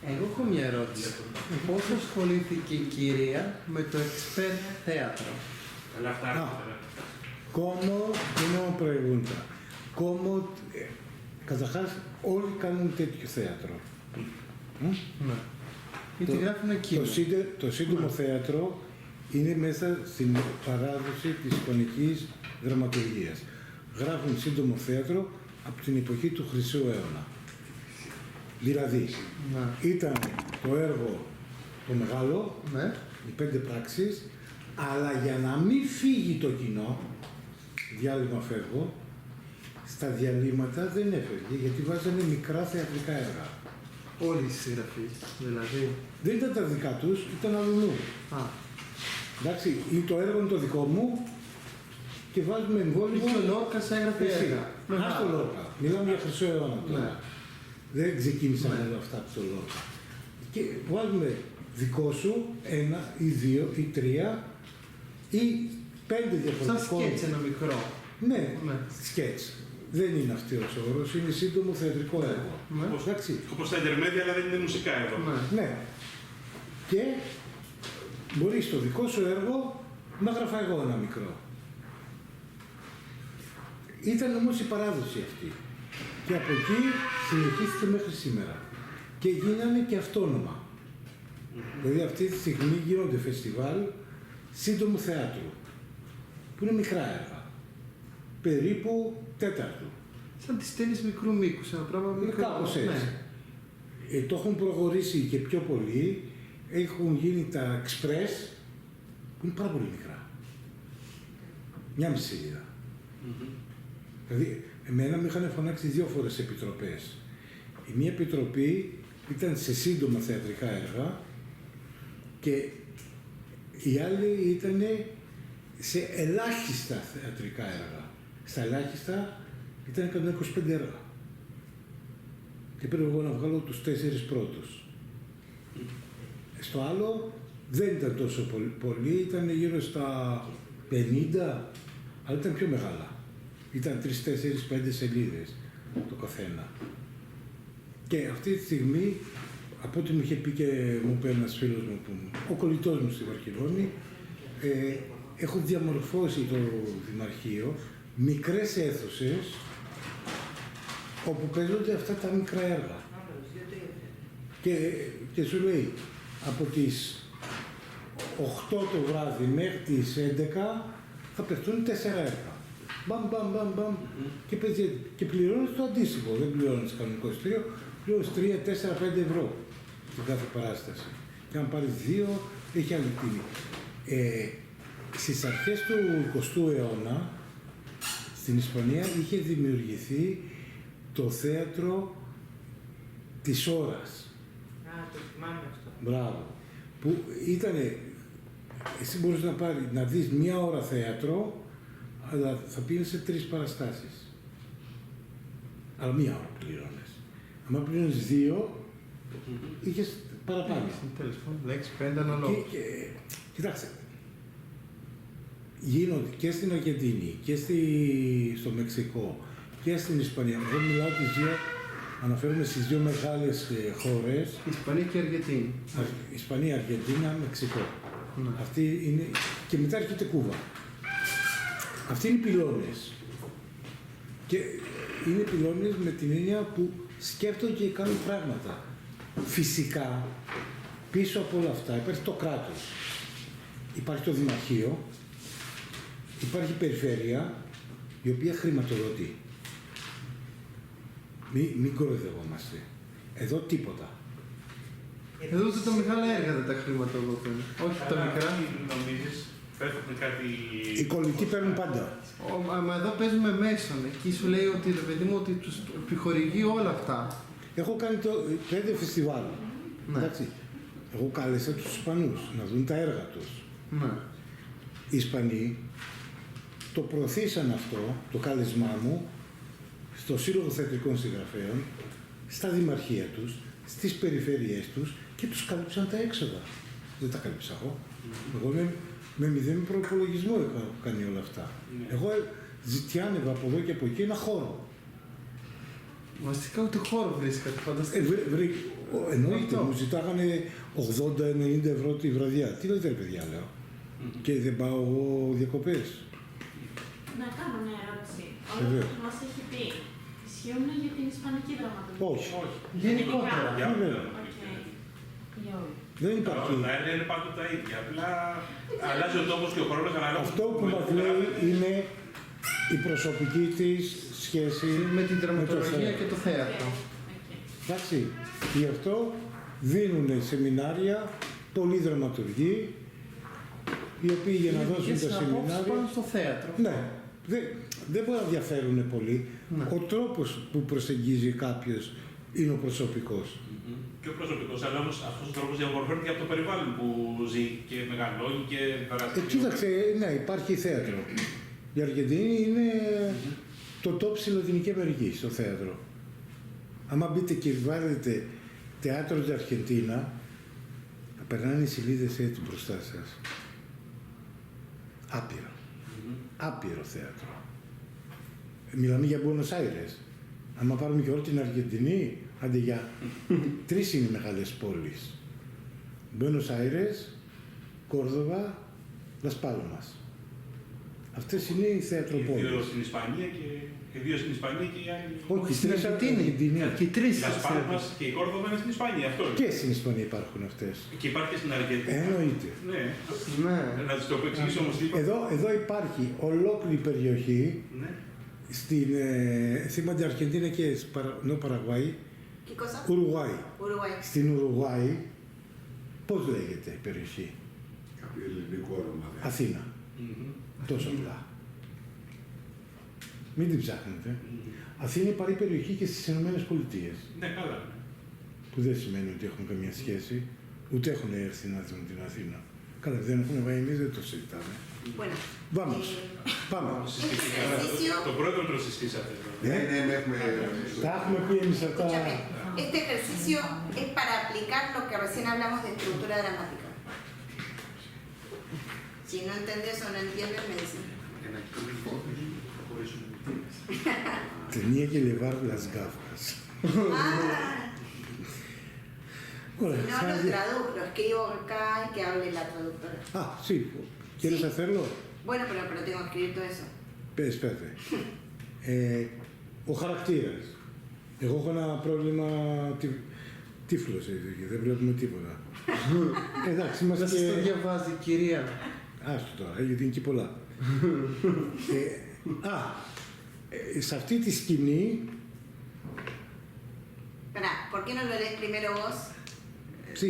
Εγώ έχω μια ερώτηση. Πώς ασχολήθηκε η κυρία με το expert θέατρο? ¿Cómo? Una pregunta. ¿Cómo? Καταρχάς, όλοι κάνουν τέτοιο θέατρο. Μ? Ναι. Γιατί γράφει ένα κείμενο. Το σύντομο θέατρο είναι μέσα στην παράδοση της εικονικής δραματουργίας. Γράφουν σύντομο θέατρο από την εποχή του Χρυσού αιώνα. Δηλαδή, Ναι. ήταν το έργο το μεγάλο, Ναι. οι 5 πράξεις, αλλά για να μην φύγει το κοινό, διάλειμμα φεύγω, στα διαλύματα δεν έφευγε, γιατί βάζανε μικρά θεατρικά έργα. Όλοι οι συγγραφείς, δηλαδή. Δεν ήταν τα δικά τους, ήταν αλλού. Α, Εντάξει, ή το έργο είναι το δικό μου και βάζουμε εμβόλυμο. και ο Λόρκας έγραφε Εσύ. έργα. Ας το Λόρκα. Μιλάμε για Χρυσό αιώνα τώρα. Ναι. Δεν ξεκίνησαν Ναι. όλα αυτά από το Λόρκα. Και βάζουμε δικό σου 1 ή 2 ή 3 ή 5 Σαν διαφορετικών. σκέτς ένα μικρό. Ναι, Ναι. σκέτς. Δεν είναι αυτός ο όρος, είναι σύντομο θεατρικό έργο. Ναι. Εντάξει. Όπως τα intermedia, αλλά δεν είναι μουσικά εδώ. Ναι. Ναι. Και μπορεί στο δικό σου έργο να γράφω εγώ ένα μικρό. Ήταν όμως η παράδοση αυτή. Και από εκεί συνεχίστηκε μέχρι σήμερα. Και γίνανε και αυτόνομα. Δηλαδή αυτή τη στιγμή γίνονται φεστιβάλ σύντομου θεάτρου. Που είναι μικρά έργα. Περίπου τέταρτου. Σαν τις ταινίες μικρού μήκους, ένα πράγμα μικρό. Κάπως έτσι. Ναι. Το έχουν προχωρήσει και πιο πολύ. Έχουν γίνει τα express που είναι πάρα πολύ μικρά. Μια μισή σελίδα. Δηλαδή, εμένα με είχαν φωνάξει 2 φορές επιτροπές. Η μία επιτροπή ήταν σε σύντομα θεατρικά έργα και η άλλη ήταν σε ελάχιστα θεατρικά έργα. Στα ελάχιστα ήταν 125 έργα. Και πρέπει εγώ να βγάλω τους 4 πρώτους. Στο άλλο δεν ήταν τόσο πολύ, ήταν γύρω στα 50, αλλά ήταν πιο μεγάλα. Ήταν 3, 4, 5 σελίδες το καθένα. Και αυτή τη στιγμή, από ό,τι μου είχε πει και μου είπε ένας φίλος μου, ο κολλητός μου στη Βαρκελόνη, έχω διαμορφώσει το Δημαρχείο μικρές αίθουσες όπου παίζονται αυτά τα μικρά έργα. Και σου λέει, από τις 8 το βράδυ μέχρι τις 11 θα παιχτούν 4 έργα. Μπαμ, μπαμ, μπαμ, μπαμ. Και πληρώνεις το αντίστοιχο. Δεν πληρώνεις κανονικό εισιτήριο, πληρώνεις 3, 4, 5 ευρώ την κάθε παράσταση. Και αν πάρεις 2, έχει άλλη τιμή. Στις αρχές του 20ου αιώνα, στην Ισπανία είχε δημιουργηθεί το θέατρο της ώρας. Α, το θυμάμαι αυτό. Μπράβο. Που ήτανε, εσύ μπορείς να δεις 1 ώρα θέατρο, αλλά θα πήγαινες σε 3 παραστάσεις. Αλλά 1 ώρα πληρώνες. Αν πληρώνεις 2, είχες παραπάνω. Τέλος πάντων, 6-5 αναλόγως. Κοιτάξτε, γίνονται και στην Αργεντινή και στο Μεξικό και στην Ισπανία. Εγώ μιλάω τις 2, αναφέρομαι στις 2 μεγάλες χώρες. Ισπανία και Αργεντινή. Ισπανία, Αργεντίνα, Μεξικό. Ναι. Αυτή είναι, και μετά έρχεται Κούβα. Αυτοί είναι οι πυλώνες. Και είναι πυλώνες με την έννοια που σκέφτονται και κάνουν πράγματα. Φυσικά, πίσω από όλα αυτά υπάρχει το κράτος. Υπάρχει το Δημαρχείο, υπάρχει η Περιφέρεια, η οποία χρηματοδοτεί. Μην κοροϊδευόμαστε. Εδώ τίποτα. Εδώ τα μεγάλα έργα δεν τα χρηματοδοτούν. Όχι τα μικρά. Νομίζεις, πέφτουν κάτι... Οι κολλητοί παίρνουν πάντα. Μα εδώ παίζουμε μέσον. Εκεί σου λέει ότι ρε παιδί μου ότι τους επιχορηγεί όλα αυτά. Έχω κάνει το 5 φεστιβάλ. Ναι. Εντάξει. Εγώ κάλεσα τους Ισπανούς να δουν τα έργα τους. Ναι. Οι Ισπανοί το προωθήσαν αυτό, το κάλεσμά μου, στο Σύλλογο Θεατρικών Συγγραφέων, στα δημαρχία τους, στις περιφέρειές τους και τους κάλυψαν τα έξοδα. Δεν τα κάλυψα εγώ. Εγώ με 0 προϋπολογισμό έχω κάνει όλα αυτά. Εγώ ζητιάνευα από εδώ και από εκεί ένα χώρο. Βασικά ούτε χώρο βρίσκατε, φανταστείτε. Εννοείται, μου ζητάγανε 80-90 ευρώ τη βραδιά. Τι λέτε ρε παιδιά, λέω. Και δεν πάω εγώ διακοπές. Να κάνω μια ερώτηση. Ο Βεβαίως. Λόγος μας έχει πει Ισχύουν για την ισπανική δραματουργία. Όχι. Γενικότερα. Για Ναι. Για όλοι. Δεν υπάρχει. Τα έργα είναι πάντοτε τα ίδια. Απλά αλλάζει ο τόπος και ο χρόνος ανάλογα. Αυτό που μας λέει είναι η προσωπική της σχέση Με την δραματολογία θέατρο. και το θέατρο. Εντάξει, γι' αυτό δίνουν σεμινάρια πολλοί δραματουργοί, οι οποίοι για να Είναι δώσουν δικές τα απόψεις σεμινάρια. πάνω στο θέατρο. Ναι, δεν μπορεί να διαφέρουν πολύ. Ναι. Ο τρόπος που προσεγγίζει κάποιος είναι ο προσωπικός. Και ο προσωπικός, αλλά όμως αυτός ο τρόπος διαμορφώνεται και από το περιβάλλον που ζει και μεγαλώνει και δραστηριοποιείται. Κοίταξε, ναι, υπάρχει θέατρο. Η Αργεντινή είναι το top στη Λατινική Αμερική στο θέατρο. Άμα μπείτε και βάλετε θέατρο της Αργεντίνα, θα περνάνε οι σελίδες έτσι μπροστά σας. Άπειρο. Άπειρο θέατρο. Μιλάμε για Buenos Aires. Άμα πάρουμε και όλη την Αργεντινή, άντε για 3 είναι οι μεγάλες πόλεις. Buenos Aires, Κόρδοβα, Las Palmas. Αυτές είναι οι Δύο θεατροπόλεις. στην Ισπανία και δύο στην Ισπανία και οι άλλοι. Όχι, Στην τρεις Αργεντινή. Αργεντινή. Και οι τρεις Η Las Palmas και η Κόρδοβα είναι στην Ισπανία, αυτό. Και στην Ισπανία υπάρχουν αυτές. Και υπάρχει και στην Αργεντινή. Εννοείται. Ναι. Ναι. Να τις το εξηγήσω όμως τι είπα. Εδώ υπάρχει ολόκληρη περιοχή Ναι. στην θύμανται Αργεντίνα και Παραγουάη, ¿Qué cosa? Ουρουγουάη. Uruguay. Στην Ουρουγουάη, πώς λέγεται η περιοχή? Κάποιο ελληνικό όνομα. Αθήνα. Τόσο απλά. Μην την ψάχνετε. Αθήνα υπάρχει περιοχή και στις Ηνωμένες Πολιτείες. Ναι, καλά. Που δεν σημαίνει ότι έχουν καμία σχέση, ούτε έχουν έρθει να δουν την Αθήνα. Καλά, δεν έχουν πάει εμείς, δεν το συζητάμε. Bueno. Vamos. Πάμε. Το πρώτο το συστήσατε. Ναι, ναι, έχουμε. Τα έχουμε πει εμείς αυτά. Escúchame, este ejercicio es para aplicar lo que recién hablamos de estructura dramática. Si no entendés o no entiendes, me dicen. Tenía que llevar las gafas. Ah, Ωραία, no lo traduzco, lo escribo acá y que hable la traductora. Ah, sí. ¿Quieres Sí. hacerlo? Bueno, pero tengo que escribir todo eso. Espérate. Ο χαρακτήρας. Εγώ έχω ένα πρόβλημα τύφλος, δεν βλέπουμε τίποτα. Εντάξει, Δεν είμαστε σας το και... διαβάζει, κυρία. Άστο τώρα, γιατί είναι και πολλά. Σε αυτή τη σκηνή... Espera, ¿por qué no lo lees primero vos?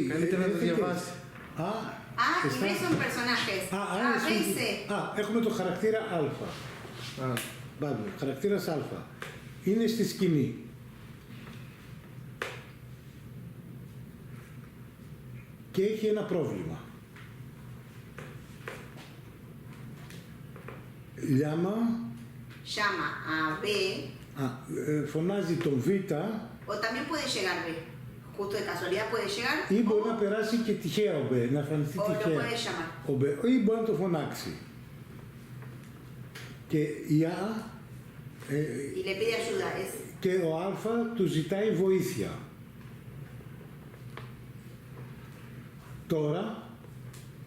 Καλύτερα να το διαβάσει. Ah, y ves son personajes. ves. Έχουμε το χαρακτήρα Α. Βάλουμε, χαρακτήρας Α. Είναι στη σκηνή. Και έχει ένα πρόβλημα. Llama a B. Φωνάζει τον Β. O también puede llegar B. Justo de casualidad puede llegar. Ή μπορεί να περάσει και τυχαία ο Β, να εμφανιστεί O lo τυχαία. puede llamar. Ο Β, ή μπορεί να το φωνάξει. Και η Α Y le pide ayuda. Es και ο Α του ζητάει βοήθεια. Τώρα,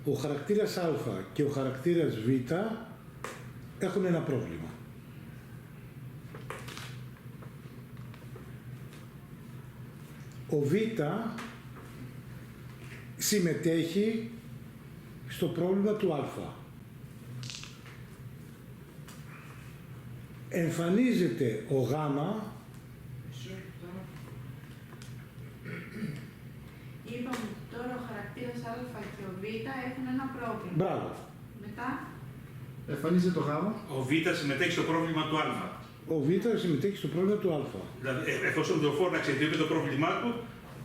ο χαρακτήρας Α και ο χαρακτήρας Β έχουν ένα πρόβλημα. Ο Β συμμετέχει στο πρόβλημα του Α. Εμφανίζεται ο Γ. Είπαμε τώρα ο χαρακτήρας Α και ο Β έχουν ένα πρόβλημα. Μπράβο. Μετά. Εμφανίζεται το γάμα. Ο Β συμμετέχει στο πρόβλημα του Α. Ο Β συμμετέχει στο πρόβλημα του Α. Δηλαδή, εφόσον το φώναξε και είπε το πρόβλημά του,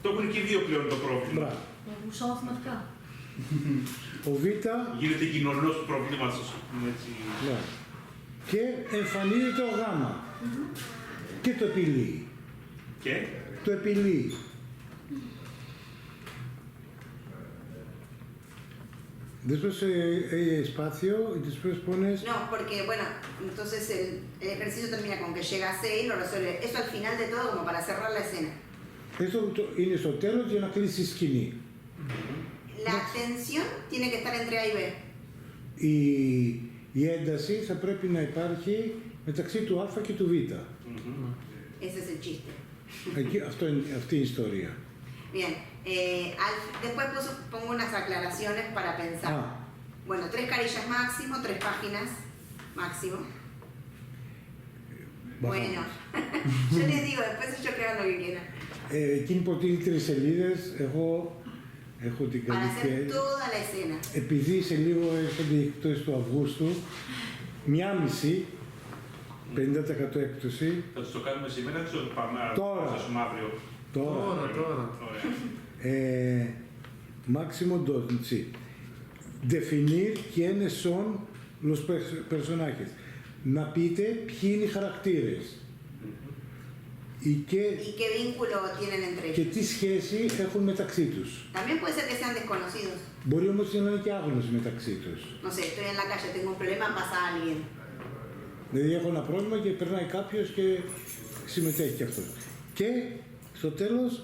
το έχουν και οι δύο πλέον το πρόβλημα. Μπράβο. Γουσώ μαθηματικά. Ο Β Γίνεται κοινωνός του προβλήματος. ναι. Και εμφανίζεται ο Γ. Και το επιλύει. Και Το επιλύει. Después espacio y después pones... No, porque bueno, entonces el ejercicio termina con que llega a C y lo resuelve. Eso al final de todo como para cerrar la escena. Esto είναι στο τέλος για να κλείσει η σκηνή. La tensión tiene que estar entre A y B. Η ένταση θα πρέπει να υπάρχει μεταξύ του Α και του Β. Ese es el chiste. Εκεί, αυτή είναι η ιστορία. Bien, después pongo unas aclaraciones para pensar. Ah. Bueno, 3 carillas máximo, 3 páginas máximo. Bueno, yo les digo, después ellos que hagan lo que quieran. Εκείνη που προτείνει 3 σελίδες, εγώ έχω την Para καλή hacer και toda la escena. επειδή σε λίγο έρχονται οι εκπτώσεις του Αυγούστου, 1,5 50% έκπτωση. Θα τους το κάνουμε σήμερα ή θα πάμε Τώρα. να σας αύριο? Τώρα. Ωραία. Máximo 2, sí. Definir quiénes son los personajes. Να πείτε ποιοι είναι οι χαρακτήρες. ¿Y qué vínculo tienen entre Και ellos? τι σχέση έχουν μεταξύ τους. También puede ser que sean desconocidos. Μπορεί όμως να είναι και άγνωστοι μεταξύ τους. No sé, estoy en la calle, tengo un problema, pasa alguien. Δηλαδή έχω ένα πρόβλημα και περνάει κάποιος και συμμετέχει και αυτός. Και στο τέλος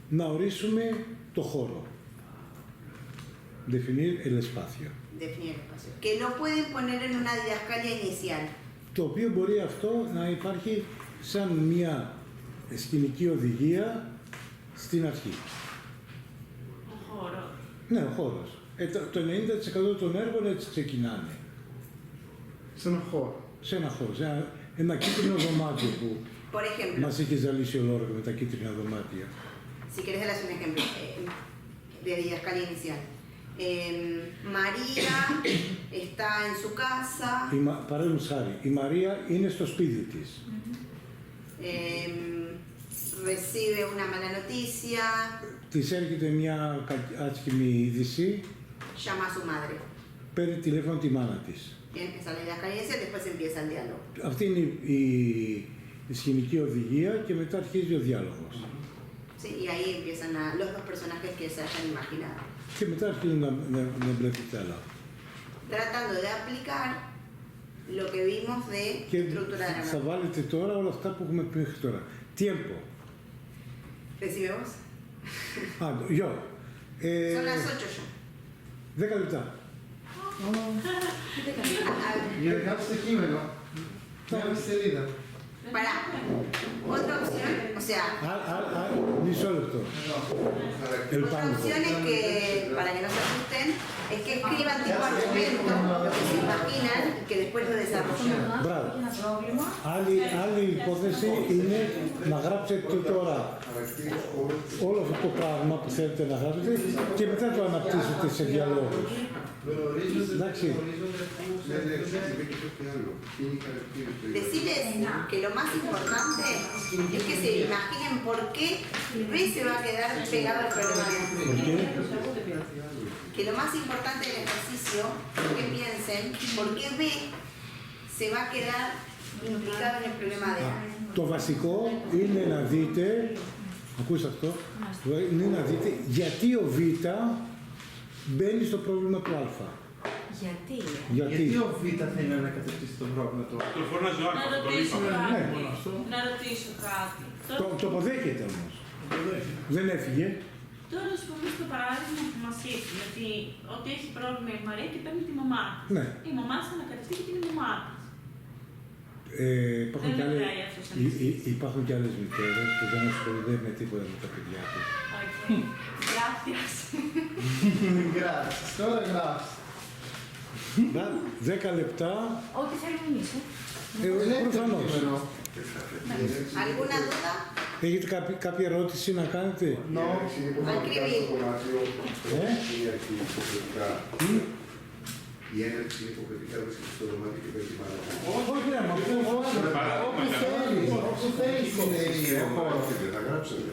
να ορίσουμε το χώρο. Definir el espacio. Definir el espacio. Que lo pueden poner en una didascalia inicial. Το οποίο μπορεί αυτό να υπάρχει σαν μια σκηνική οδηγία στην αρχή. Ο χώρος. Ναι, ο χώρος. Το 90% των έργων έτσι ξεκινάνε. Σε ένα χώρο. Σε ένα χώρο, σε ένα κίτρινο δωμάτιο που Por ejemplo, μας είχε ζαλίσει ολόκληρο με τα κίτρινα δωμάτια. si querés darles un ejemplo de didascalia inicial. María está en su casa, Παραδείγματος χάρη, η Μαρία είναι στο σπίτι της. recibe una mala noticia, Της έρχεται μια άσχημη είδηση, llama a su madre. παίρνει τηλέφωνο τη μάνα της. Bien, esa es la didascalia inicial, después empieza el diálogo. Αυτή είναι η σκηνική οδηγία και μετά αρχίζει ο διάλογος. Sí, y ahí empiezan los dos personajes que se hayan imaginado. Και μετά αρχίζουν να μπλέκουν τα άλλα. Tratando de aplicar lo que vimos de Και estructura θα dramática. βάλετε τώρα όλα αυτά που έχουμε πει μέχρι τώρα. Tiempo. ¿Recibe vos? Yo. Son las 8 ya. 10 λεπτά. Για να γράψετε κείμενο. Μια μισή σελίδα. Pará. Otra opción, o sea, Μισό λεπτό. otra opción es que, para que no se asusten, es que escriban tipo argumento, lo que se imaginan y que después lo desarrollen. Μπράβο. Ένα πρόβλημα. Άλλη υπόθεση είναι να γράψετε τώρα όλο αυτό το πράγμα που θέλετε να γράψετε και μετά το αναπτύσσετε σε διαλόγους. Εντάξει. Decirles que lo más importante es que se imaginen por qué B se va a quedar pegado al problema de A. ¿Por qué? Que lo más importante del ejercicio es que piensen por qué B se va a quedar implicado en el problema de A. Το βασικό είναι να δείτε, ακούς αυτό, είναι να δείτε γιατί ο Β μπαίνει στο πρόβλημα του Α. Γιατί. Γιατί ο Β θέλει να ανακατευτήσει το πρόβλημα του. Το φωνάζει ο Να Άλφα, το ρωτήσω είπαμε. κάτι. Ναι. Να ρωτήσω κάτι. Το αποδέχεται όμως. Δεν έφυγε. Τώρα, α πούμε, στο παράδειγμα που μα είπε, ότι έχει πρόβλημα η Μαρία και παίρνει τη μαμά της. Ναι. Η μαμά της ανακατευτεί και την μαμά της. Υπάρχουν Δεν και άλλες, μετράει αυτό σαν εξής. υπάρχουν και άλλες μητέρες που δεν ασχολούνται με τίποτα με τα παιδιά τους. Οκ. Gracias. Γράψεις, τώρα γράψεις. 10 λεπτά, Ό,τι θέλουμε εμείς. προφανώς. ¿Alguna duda? Έχετε κάποια ερώτηση να κάνετε? Η έναρξη είναι υποχρεωτικά βρίσκεται στο δωμάτιο και παίρνει μάνα. Όχι, ρε, μα Όπου θέλεις, όπου θέλεις είναι η χώρο. Θα γράψετε.